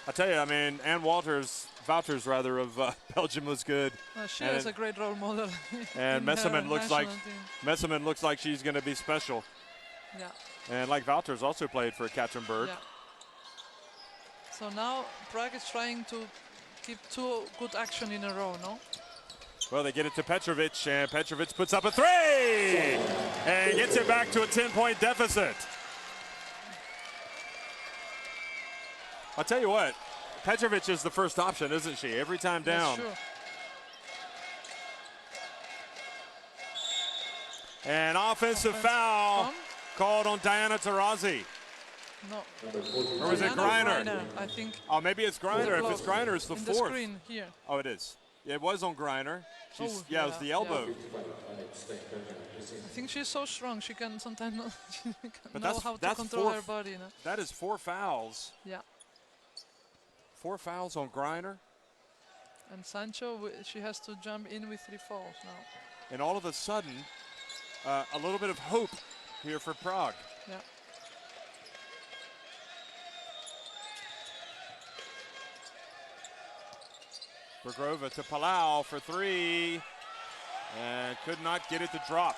I tell you, I mean, Ann Wouters of Belgium was good. She is a great role model. And Messerman looks like she's going to be special. Yeah. And like Wouters also played for Ekaterinburg. Yeah. So now Prague is trying to keep two good action in a row, no? Well, they get it to Petrovic, and Petrovic puts up a three and gets it back to a 10-point deficit. I'll tell you what, Petrovic is the first option, isn't she? Every time down. That's true. And offensive foul called on Diana Taurazi. No. Or was it Diana Griner? I think. Oh, maybe it's Griner. If it's Griner, it's the in fourth. The screen here. Oh, it is. Yeah, it was on Griner. Oh, Yeah, it was the elbow. I think she's so strong. She can sometimes know, she can know how to that's control her body. You know? That is 4 fouls. Yeah. 4 fouls on Griner. And Sancho, she has to jump in with 3 fouls now. And all of a sudden, a little bit of hope here for Prague. Yeah. Bergrova to Palau for 3. And could not get it to drop.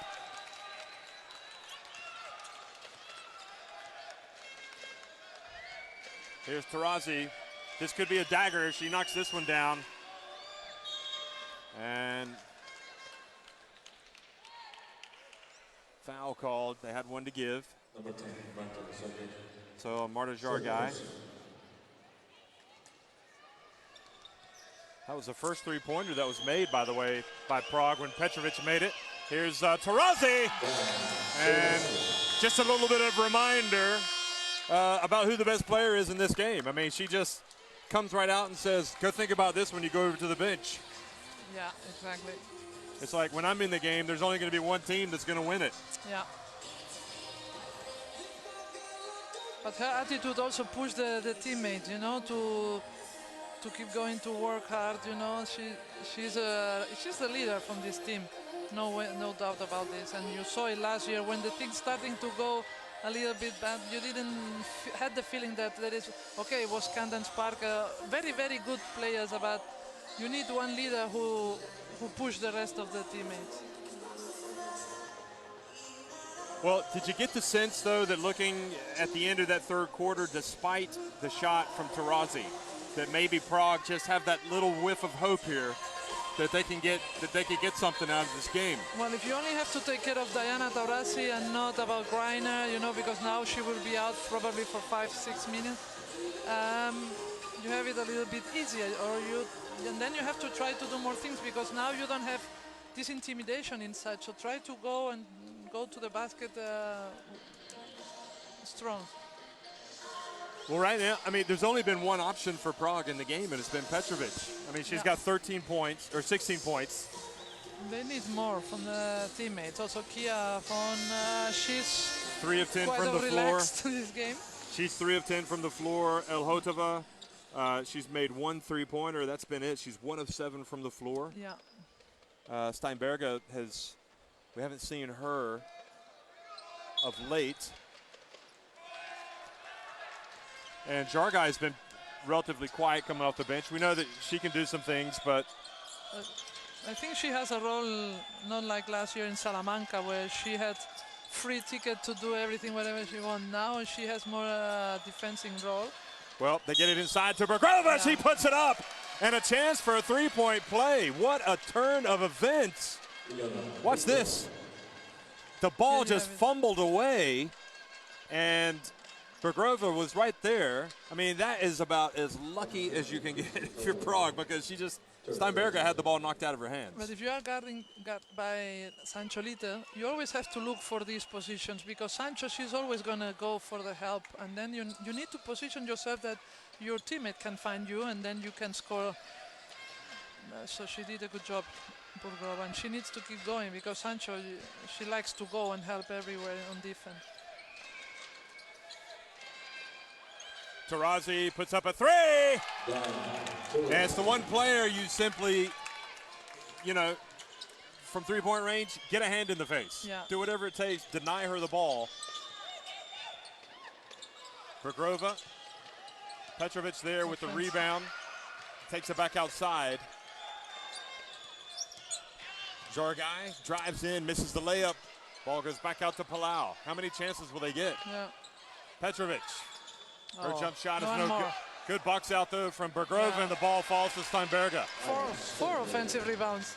Here's Taurazi. This could be a dagger. She knocks this one down. And foul called. They had one to give. Number 10, So Marta Jargai. That was the first 3-pointer that was made, by the way, by Prague when Petrovic made it. Here's Taurazi. And just a little bit of reminder about who the best player is in this game. I mean, she just comes right out and says, go think about this when you go over to the bench. Yeah, exactly. It's like when I'm in the game, there's only going to be one team that's going to win it. Yeah. But her attitude also pushed the teammates, you know, to keep going, to work hard. You know, she's the leader from this team. No doubt about this. And you saw it last year when the things starting to go a little bit bad. You didn't had the feeling that there is okay. It was Camden Spark, very very good players, but you need one leader who pushed the rest of the teammates. Well, did you get the sense, though, that looking at the end of that third quarter, despite the shot from Taurazi, that maybe Prague just have that little whiff of hope here, that they can get something out of this game? Well, if you only have to take care of Diana Taurazi and not about Griner, you know, because now she will be out probably for 5-6 minutes, you have it a little bit easier, and then you have to try to do more things because now you don't have this intimidation inside. So try to go to the basket strong. Well, right now, I mean, there's only been one option for Prague in the game, and it's been Petrovic. I mean, she's got 13 points, or 16 points. They need more from the teammates. Also, Kia Von, she's 3 of 10 quite from the floor. relaxed this game. She's 3 of 10 from the floor. Elhotova, she's made 1 3-pointer. That's been it. She's 1 of 7 from the floor. Yeah. Steinberga we haven't seen her of late. And Jargai has been relatively quiet coming off the bench. We know that she can do some things, but I think she has a role not like last year in Salamanca where she had free ticket to do everything whatever she wants. Now she has more defending role. Well, they get it inside to Bergrova. Yeah. She puts it up. And a chance for a 3-point play. What a turn of events. Watch this. The ball just fumbled away, and Bergrova was right there. I mean, that is about as lucky as you can get if you're Prague, because Steinberga had the ball knocked out of her hands. But if you are got by Sancho Little, you always have to look for these positions, because Sancho, she's always going to go for the help. And then you need to position yourself that your teammate can find you, and then you can score. So she did a good job, Bergrova, and she needs to keep going, because Sancho, she likes to go and help everywhere on defense. Taurazi puts up a 3. And it's the one player you simply, from 3-point range, get a hand in the face. Yeah. Do whatever it takes, deny her the ball. Bergrova, Petrovic there with the rebound. Takes it back outside. Jargai drives in, misses the layup. Ball goes back out to Palau. How many chances will they get? Yeah. Petrovic. Her jump shot is no no more. good. Good box out though from Bergrova, and the ball falls to Steinberga. Four offensive rebounds.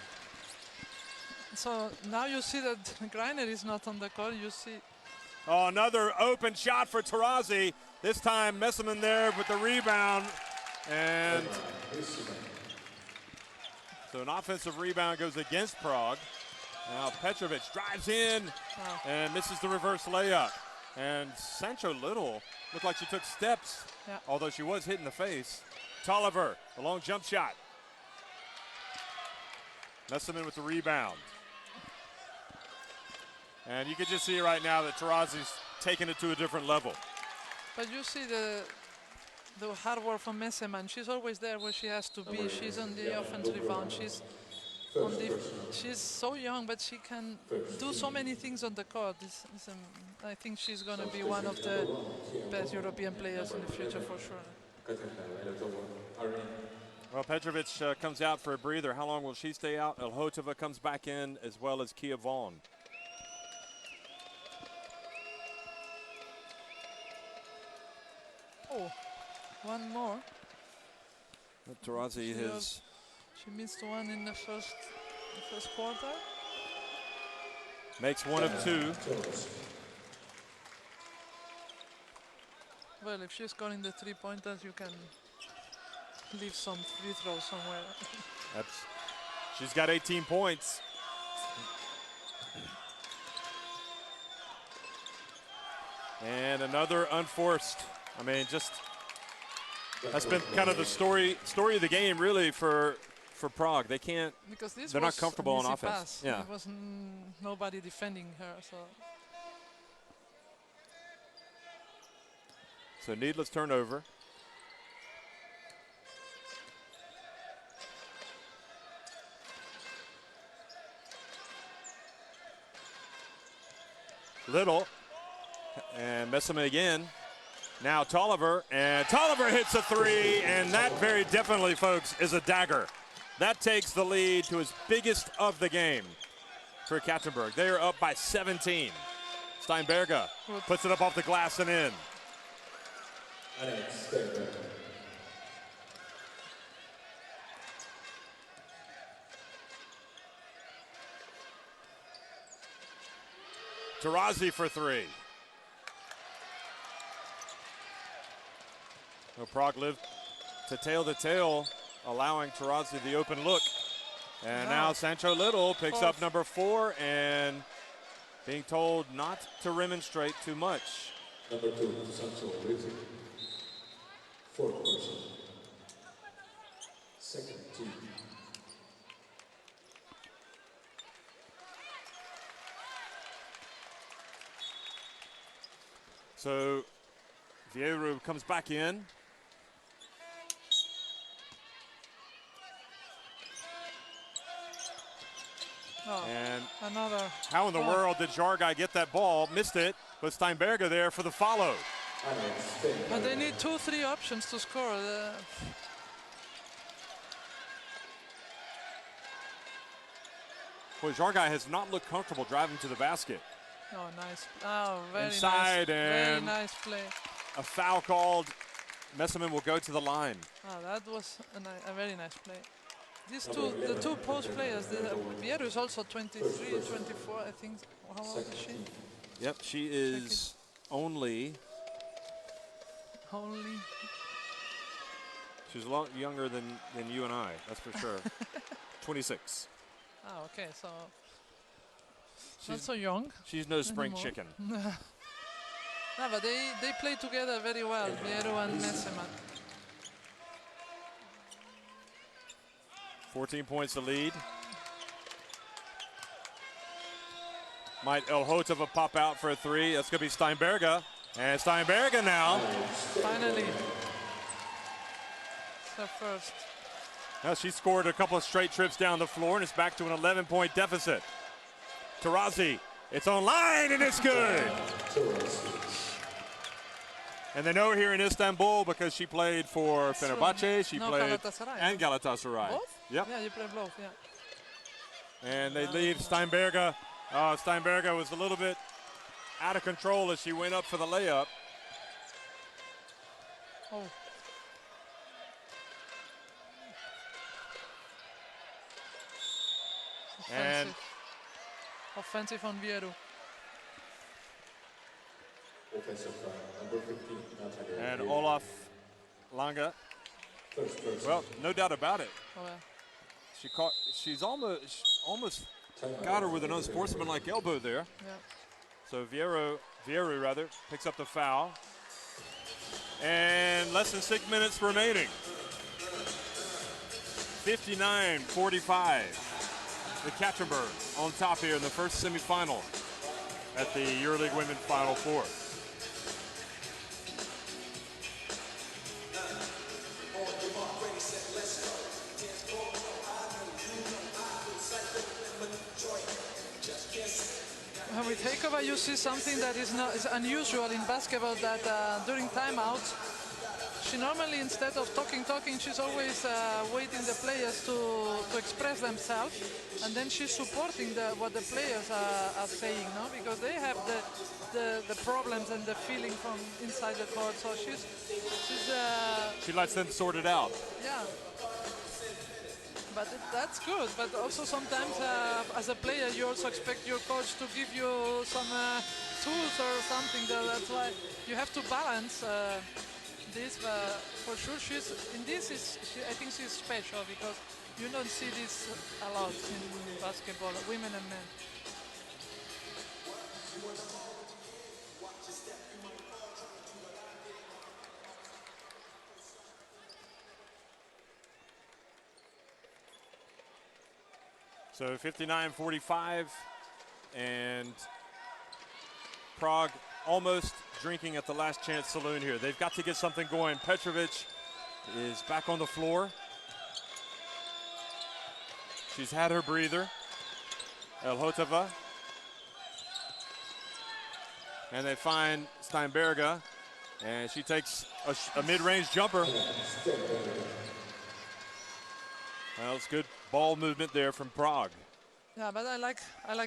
So now you see that Griner is not on the court. You see. Oh, another open shot for Taurazi. This time Messerman there with the rebound. And so an offensive rebound goes against Prague. Now Petrovic drives in and misses the reverse layup. And Sancho Little looked like she took steps, Yeah. although she was hit in the face. Tolliver, the long jump shot. Messerman with the rebound. And you can just see right now that Tarazi's taking it to a different level. But you see the hard work from Messerman. She's always there where she has to be. She's on the offensive rebound. She's so young, but she can do so many things on the court. I think she's going to be one of the best European players in the future for sure. Well, Petrovic comes out for a breather. How long will she stay out? Elhotova comes back in, as well as Kia Vaughn. Oh, one more. Tarazi has... She missed one in the first quarter. Makes one of two. Well, if she's scoring the 3-pointers, you can leave some free throws somewhere. She's got 18 points. And another unforced. I mean, just that's been kind of the story of the game, really, for Prague. They can't. Because they're not comfortable on offense. Pass. Yeah. There was nobody defending her, so. So needless turnover. Little and Messerman again. Now Tolliver, and Tolliver hits a three, and that very definitely, folks, is a dagger. That takes the lead to his biggest of the game for Ekaterinburg. They are up by 17. Steinberger puts it up off the glass and in. Tarazi for three. Well, Prague lived to tail, allowing Tarazi the open look. And now Sancho Little picks up number 4 and being told not to remonstrate too much. Number 2, Sancho Little. 4th person. Second team. So Vieru comes back in. And another. How in the world did Jargai get that ball? Missed it, but Steinberger there for the follow. But they need 2-3 options to score. Boy, Jargai has not looked comfortable driving to the basket. Oh, nice. Oh, very Inside nice. And very nice play. A foul called. Messerman will go to the line. Oh, that was a very nice play. The two post players, Vieru is also 23, 24, I think. How old is she? Yep, she is only. She's a lot younger than you and I, that's for sure. 26. Oh, okay, so not so young. She's no spring anymore. chicken. No, but they play together very well, Vieru and Messerman. 14 points to lead. Might Elhotova pop out for a three? That's going to be Steinberger. And Steinberger now. Finally. It's her first. Now she scored a couple of straight trips down the floor, and it's back to an 11-point deficit. Tarazi, it's online, and it's good. And they know here in Istanbul because she played for Fenerbahce, she played Galatasaray. and Galatasaray. Both? Yep. Yeah, you play both, yeah. And they leave Steinberger. Steinberger was a little bit out of control as she went up for the layup. Oh. And offensive on Vieru. Offensive number 15, Natalia. And Olaf Langa. Well, no doubt about it. Oh, yeah. She's almost got her with an unsportsmanlike elbow there. Yeah. So Vieru rather, picks up the foul. And less than 6 minutes remaining. 59-45. Ekaterinburg on top here in the first semifinal at the EuroLeague Women's Final Four. When we take over, you see something that is unusual in basketball, that during timeouts, she normally, instead of talking, she's always waiting the players to express themselves, and then she's supporting what the players are saying, no? Because they have the problems and the feeling from inside the court. So she lets them sort it out. Yeah. But that's good. But also sometimes, as a player, you also expect your coach to give you some tools or something. That's why you have to balance this. For sure, I think she's special, because you don't see this a lot in basketball, women and men. So 59-45, and Prague almost drinking at the last chance saloon here. They've got to get something going. Petrovic is back on the floor. She's had her breather. Elhotova. And they find Steinberger, and she takes a mid-range jumper. Well, it's good ball movement there from Prague. Yeah, but I like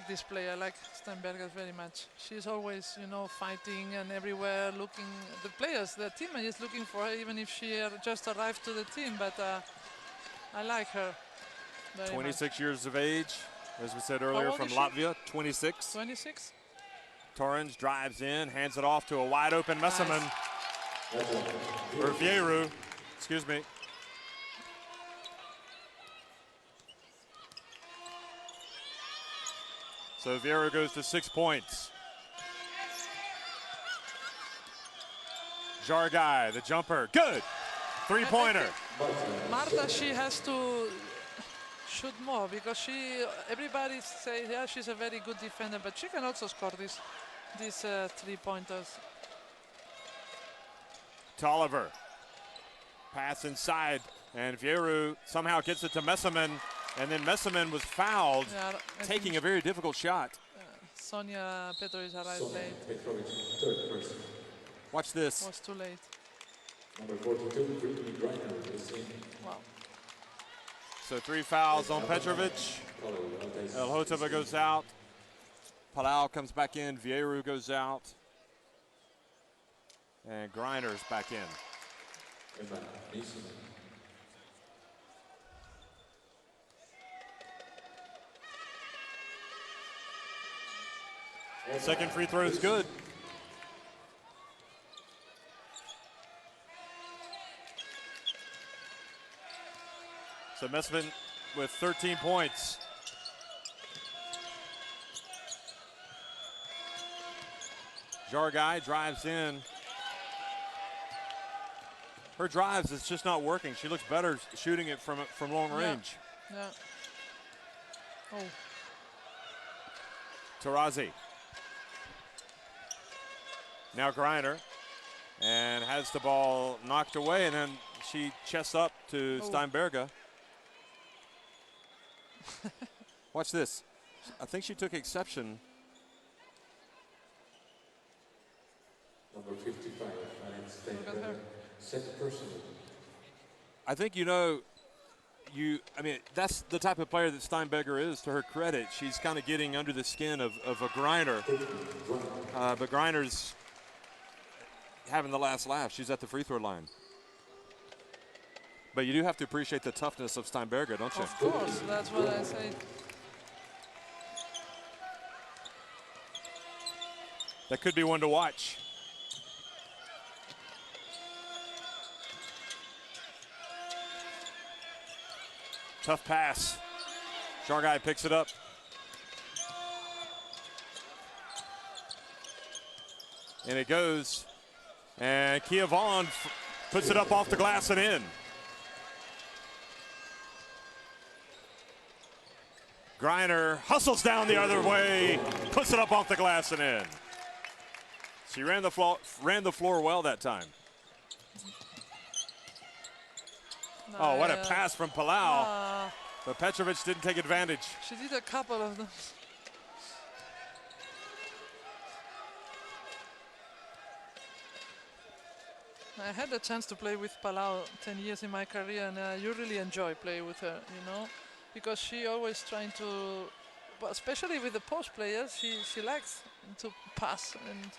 this play. I like Steinberger very much. She's always, fighting and everywhere, looking. The players, the team is looking for her, even if she just arrived to the team. But I like her very 26 much. years of age, as we said earlier, from Latvia. 26. 26. Torrens drives in, hands it off to a wide open Messerman. Or Vieru, excuse me. So Vieru goes to 6 points. Jargai, the jumper, good. Three-pointer. Marta, she has to shoot more, because everybody says, yeah, she's a very good defender, but she can also score these three-pointers. Tolliver, pass inside, and Vieru somehow gets it to Messerman. And then Messerman was fouled, taking a very difficult shot. Sonia Petrovic arrived late. Watch this. Was too late. Number 42, Brittany Griner is in. Wow. So 3 fouls on Petrovic. Elhotova goes out. Palau comes back in. Vieru goes out. And Griner's back in. Second free throw is good. So Messerman with 13 points. Jargai drives in. Her drives, it's just not working. She looks better shooting it from long range. Yeah. Oh. Tarazi. Now Griner, and has the ball knocked away, and then she chests up to Steinberger. Watch this. I think she took exception. Number 55, Steinberger, set person. I think that's the type of player that Steinberger is, to her credit. She's kind of getting under the skin of a Griner, but Griner's having the last laugh. She's at the free throw line. But you do have to appreciate the toughness of Steinberger, don't you? Of course, that's what I say. That could be one to watch. Tough pass. Jargai picks it up. And it goes. And Kia Vaughn puts it up off the glass and in. Griner hustles down the other way, puts it up off the glass and in. She ran the floor well that time. Oh, what a pass from Palau. But Petrovic didn't take advantage. She did a couple of them. I had the chance to play with Palau 10 years in my career, and you really enjoy playing with her, you know, because she always trying to, but especially with the post players, she likes to pass, and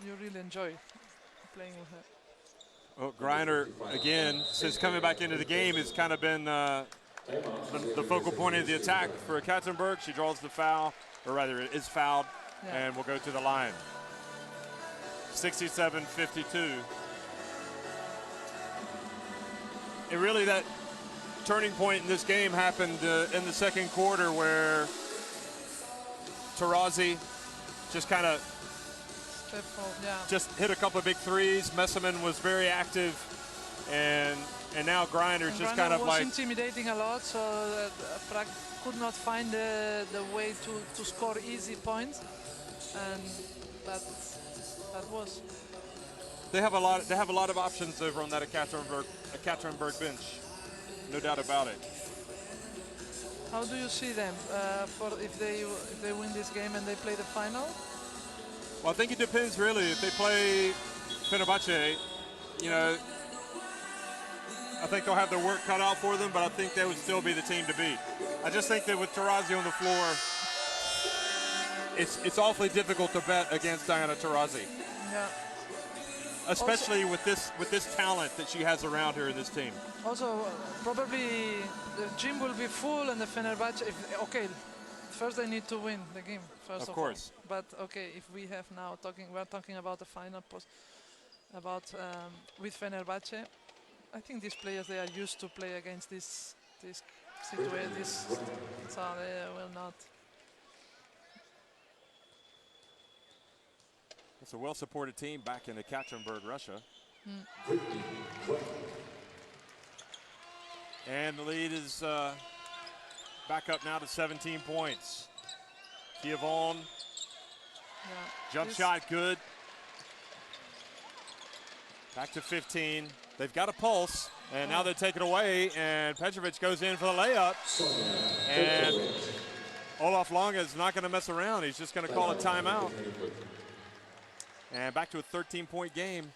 you really enjoy playing with her. Well, Griner, again, since coming back into the game, has kind of been the focal point of the attack for Ekaterinburg. She draws the foul, or rather is fouled, and will go to the line. 67-52. And really that turning point in this game happened in the second quarter, where Taurasi just kind of just hit a couple of big threes. Messerman was very active, and now Griner's just kind of was like intimidating a lot, so that Prague could not find the way to score easy points, and that was. They have a lot of options over on that Ekaterinburg bench, no doubt about it. How do you see them for if they win this game and they play the final? Well, I think it depends really. If they play Fenerbahce, you know, I think they'll have their work cut out for them, but I think they would still be the team to beat. I just think that with Taurasi on the floor, it's awfully difficult to bet against Diana Taurasi. Yeah. Especially also, with this talent that she has around her in this team. Also, probably the gym will be full, and the Fenerbahce. Okay, first they need to win the game. First of course. All. But okay, if we have now we're talking about the final post, with Fenerbahce. I think these players, they are used to play against this situation. So they will not. It's a well-supported team back in Ekaterinburg, Russia. And the lead is back up now to 17 points. Kia Vaughn, jump shot good. Back to 15. They've got a pulse, and now they take it away, and Petrovic goes in for the layup. And Olaf Lange is not going to mess around. He's just going to call a timeout. And back to a 13-point game.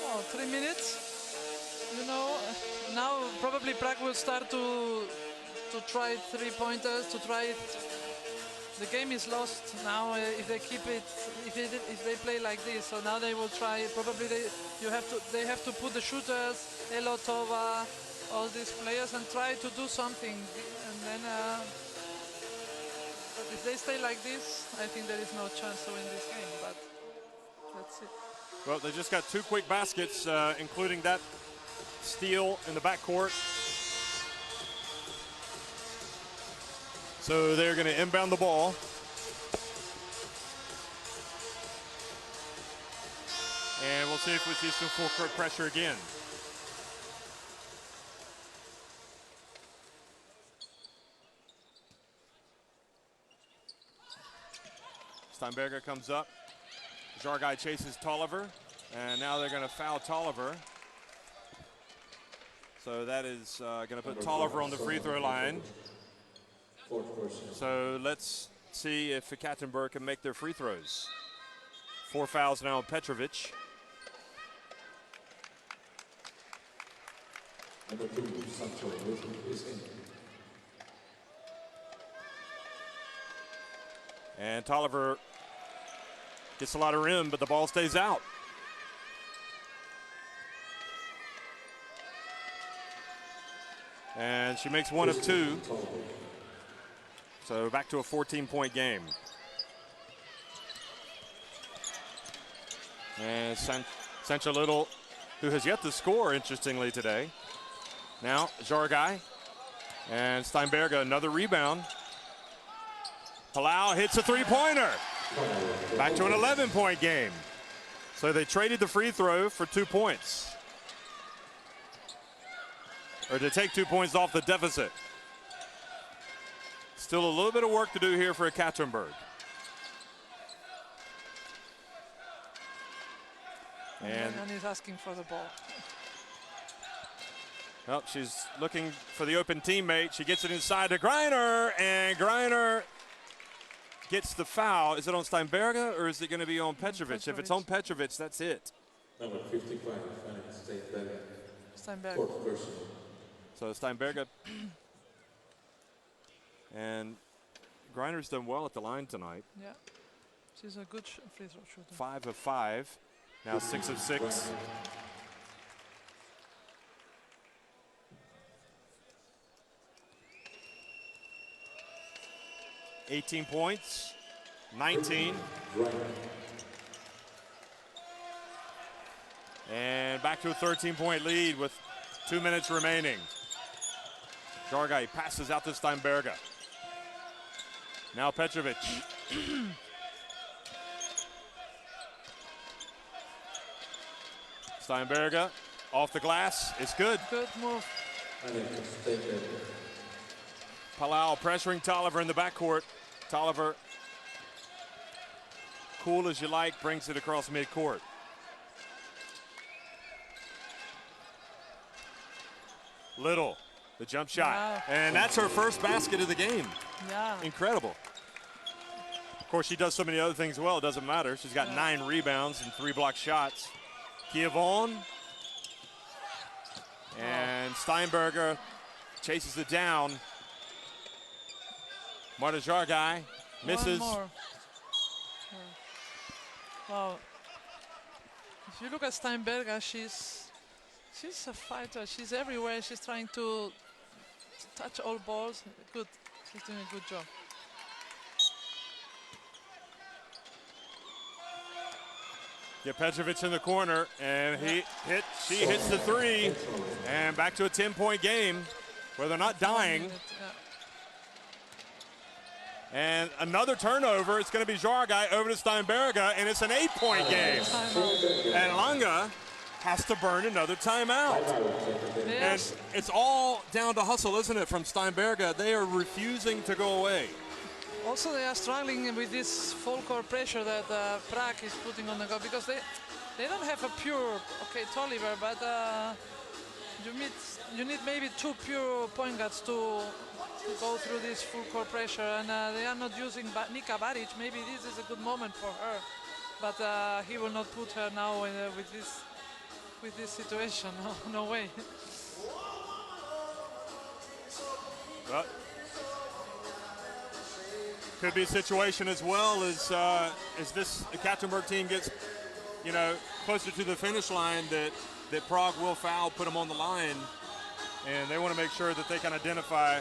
Oh, 3 minutes. You know, now probably Prague will start to try three-pointers, to try it. The game is lost now if they keep it, if they play like this. So now they will try. Probably they have to put the shooters, Elotova, all these players, and try to do something. And then, but if they stay like this, I think there is no chance to win this game. But let's see. Well, they just got two quick baskets, including that steal in the backcourt. So they're going to inbound the ball. And we'll see if we see some full court pressure again. Steinberger comes up. Jargai chases Tolliver. And now they're going to foul Tolliver. So that is going to put Tolliver on the free throw line. So let's see if Ekaterinburg can make their free throws. 4 fouls now on Petrovic. And Tolliver gets a lot of rim, but the ball stays out. And she makes 1 of 2. So back to a 14-point game. And Sancha Little who has yet to score, interestingly, today. Now, Jargai and Steinberger, another rebound. Palau hits a three-pointer. Back to an 11-point game. So they traded the free throw for 2 points. Or to take 2 points off the deficit. Still a little bit of work to do here for Ekaterinburg. And he's asking for the ball. Well, she's looking for the open teammate. She gets it inside to Greiner, and Greiner gets the foul. Is it on Steinberger or is it going to be on Petrovic? If it's on Petrovic, that's it. Number 55, Steinberger. Steinberger. Fourth person. So Steinberger. And Greiner's done well at the line tonight. Yeah, she's a good free throw shooter. 5 of 5. Now 6 of 6. $18 points, 19. And back to a 13-point lead with 2 minutes remaining. Jargai passes out to Steinberger. Now Petrovic. Steinberger off the glass. It's good. Good move. Palau pressuring Tolliver in the backcourt. Tolliver, cool as you like, brings it across midcourt. Little, the jump shot. Wow. And that's her first basket of the game. Yeah. Incredible. Of course, she does so many other things well, it doesn't matter. She's got 9 rebounds and 3 block shots. Kievon. And Steinberger chases it down. Marta Jargai misses. One more. Wow. If you look at Steinberger, she's a fighter. She's everywhere. She's trying to touch all balls. Good. She's doing a good job. Yeah, Petrovic in the corner, and she hits the 3, and back to a 10-point game where they're not dying. 1 minute, yeah. And another turnover. It's going to be Jargai over to Steinberger, and it's an 8-point game. And Langa has to burn another timeout. Yes. And it's all down to hustle, isn't it, from Steinberger? They are refusing to go away. Also, they are struggling with this full court pressure that Prague is putting on the go, because they don't have a pure, Tolliver, but you need maybe 2 pure point guards to go through this full court pressure, and they are not using Nika Baric. Maybe this is a good moment for her, but he will not put her now with this situation. No way. But could be a situation as well as this Ekaterinburg team gets, closer to the finish line that Prague will foul, put them on the line, and they want to make sure that they can identify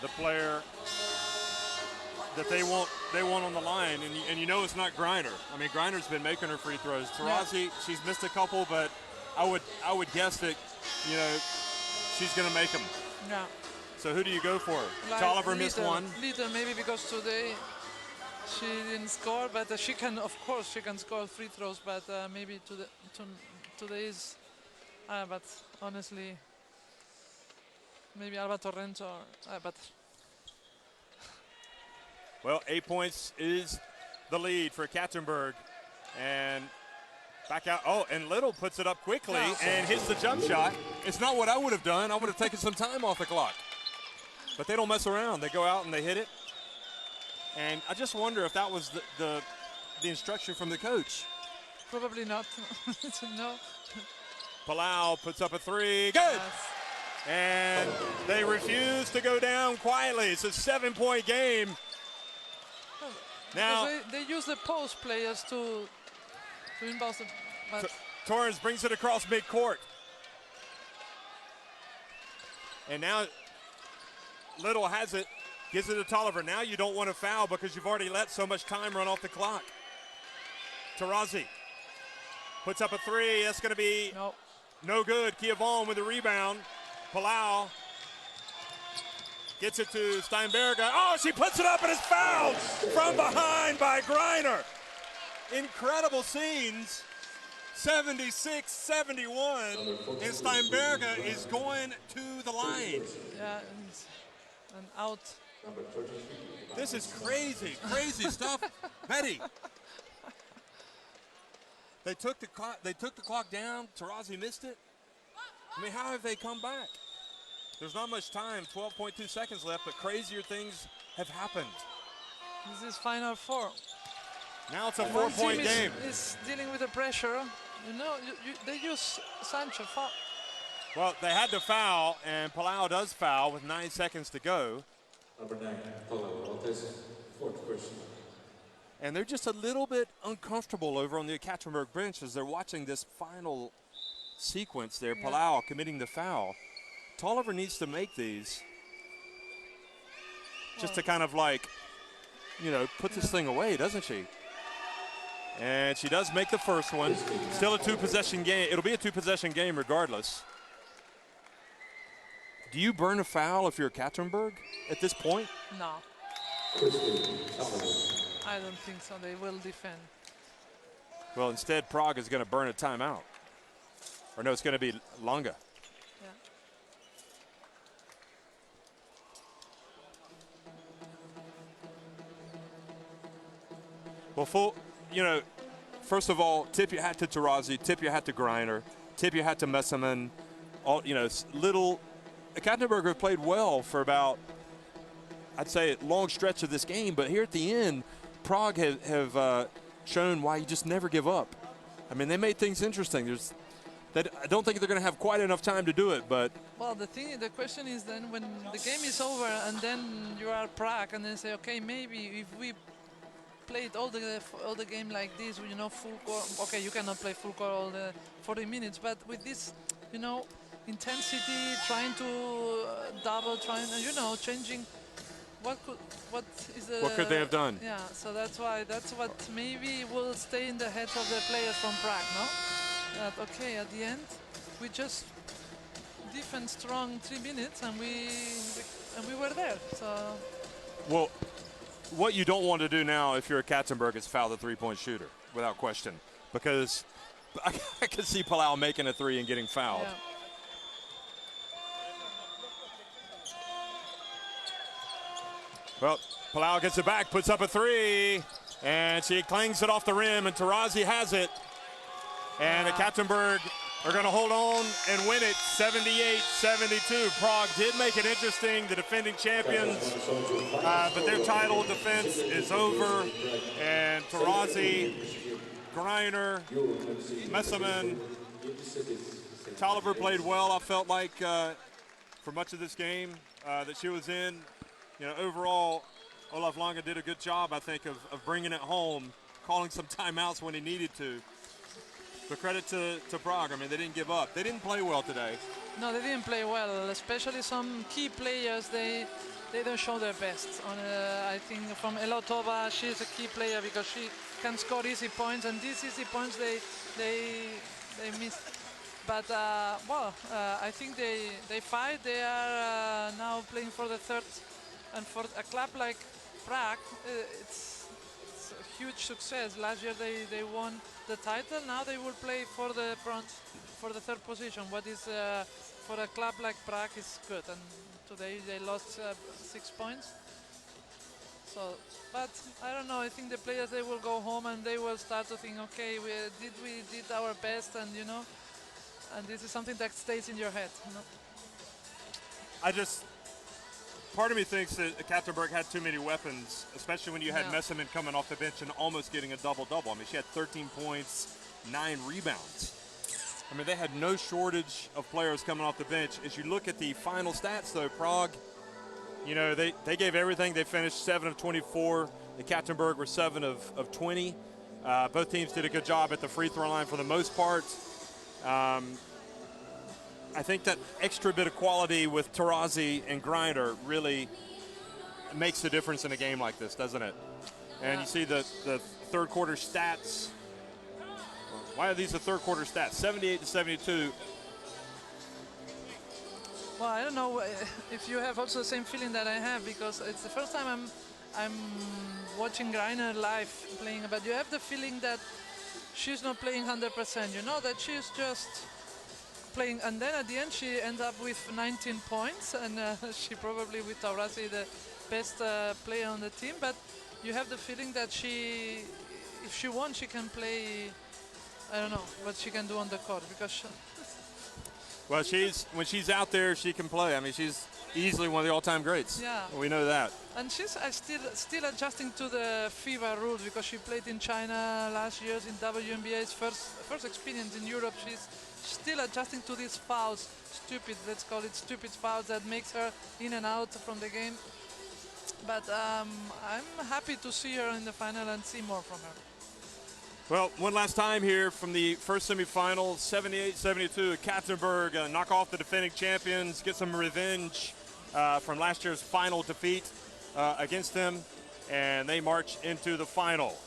the player that they want on the line, and it's not Greiner. I mean, Greiner's been making her free throws. Tarazi, she's missed a couple, but I would guess that she's going to make them. Yeah. So who do you go for? Like Tolliver missed one. Little, maybe because today she didn't score, but she can score free throws, but maybe today is. But honestly, maybe Alba Torrento. But well, 8 points is the lead for Ekaterinburg, and back out. Oh, and Little puts it up quickly and hits the jump shot. It's not what I would have done. I would have taken some time off the clock. But they don't mess around. They go out and they hit it. And I just wonder if that was the instruction from the coach. probably not. No. Palau puts up a 3. Good. Yes. And they refuse to go down quietly. It's a 7-point game. Now they use the post players to inbound them. But Torrens brings it across midcourt. And now Little has it, gives it to Tolliver. Now you don't want to foul because you've already let so much time run off the clock. Tarazi. Puts up a three. That's going to be No. no good. Kiavon with the rebound. Palau gets it to Steinberger. Oh, she puts it up and is fouled from behind by Greiner. Incredible scenes. 76-71, and Steinberger is going to the line. Yeah, and out. This is crazy, crazy stuff. Betty. They took the clock down. Taurasi missed it. I mean, how have they come back? There's not much time, 12.2 seconds left, but crazier things have happened. This is Final Four. Now it's a One four-point team game. is dealing with the pressure. You know, they use Sancho. Well, they had to foul, and Palau does foul with 9 seconds to go. Number 9, Palau Lopez, fourth person. And they're just a little bit uncomfortable over on the Ekaterinburg bench as they're watching this final sequence there. Yeah. Palau committing the foul. Tolliver needs to make these just to kind of like, you know, put this thing away, doesn't she? And she does make the first one. Still a two-possession game. It'll be a two-possession game regardless. Do you burn a foul if you're Ekaterinburg at this point? No. I don't think so. They will defend. Well, instead, Prague is going to burn a timeout. Or no, it's going to be Longa. Yeah. Well, you know, first of all, tip your hat to Taurasi, tip your hat to Greiner, tip your hat to Messerman. All, you know, Ekaterinburg have played well for about, I'd say, a long stretch of this game, but here at the end, Prague have shown why you just never give up. I mean, they made things interesting. I don't think they're going to have quite enough time to do it, but. Well, the question is then when the game is over and then you are Prague and then say, okay, maybe if we played all the game like this, you know, full core. Okay, you cannot play full core all the 40 minutes, but with this, you know, intensity, trying to double, you know, changing. What could they have done? Yeah, so that's what maybe will stay in the heads of the players from Prague, no? That okay, at the end, we just defend strong 3 minutes and we were there. So. Well, what you don't want to do now if you're Ekaterinburg is foul the three-point shooter, without question, because I can see Palau making a three and getting fouled. Yeah. Well, Palau gets it back, puts up a three, and she clangs it off the rim, and Taurasi has it. And Ekaterinburg are going to hold on and win it 78-72. Prague did make it interesting, the defending champions, but their title defense is over. And Taurasi, Greiner, Messerman, Tolliver played well. I felt like for much of this game that she was in. You know, overall, Olaf Lange did a good job, I think, of bringing it home, calling some timeouts when he needed to. But credit to Prague. I mean, they didn't give up. They didn't play well today. No, they didn't play well, especially some key players. They don't show their best. I think from Elotova, she's a key player because she can score easy points, and these easy points they missed. But I think they fight. They are now playing for the third. And for a club like Prague, it's a huge success. Last year they won the title. Now they will play for the third position. What is for a club like Prague is good. And today they lost 6 points. So, but I don't know. I think the players, they will go home and they will start to think, okay, we did our best, and you know, and this is something that stays in your head. You know? Part of me thinks that Ekaterinburg had too many weapons, especially when you had Yeah. Messerman coming off the bench and almost getting a double-double. I mean, she had 13 points, 9 rebounds. I mean, they had no shortage of players coming off the bench. As you look at the final stats, though, Prague, you know, they gave everything. They finished 7 of 24. Ekaterinburg were 7 of 20. Both teams did a good job at the free throw line for the most part. I think that extra bit of quality with Taurasi and Greiner really makes the difference in a game like this, doesn't it? And you see the third quarter stats. Why are these the third quarter stats? 78-72. Well, I don't know if you have also the same feeling that I have, because it's the first time I'm watching Greiner live playing, but you have the feeling that she's not playing 100%. You know that she's just playing, and then at the end she ends up with 19 points, and she probably with Taurasi the best player on the team. But you have the feeling that if she wants, she can play. I don't know what she can do on the court, because. Well, when she's out there, she can play. I mean, she's easily one of the all-time greats. Yeah. We know that. And she's still adjusting to the FIBA rules, because she played in China last year in WNBA's first experience in Europe. She's still adjusting to these fouls, let's call it stupid fouls that makes her in and out from the game. But I'm happy to see her in the final and see more from her. Well, one last time here from the first semifinal, 78-72. Ekaterinburg knock off the defending champions, get some revenge from last year's final defeat against them, and they march into the final.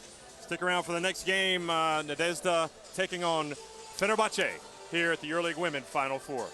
Stick around for the next game. Nadezhda taking on Fenerbahce here at the EuroLeague Women Final Four.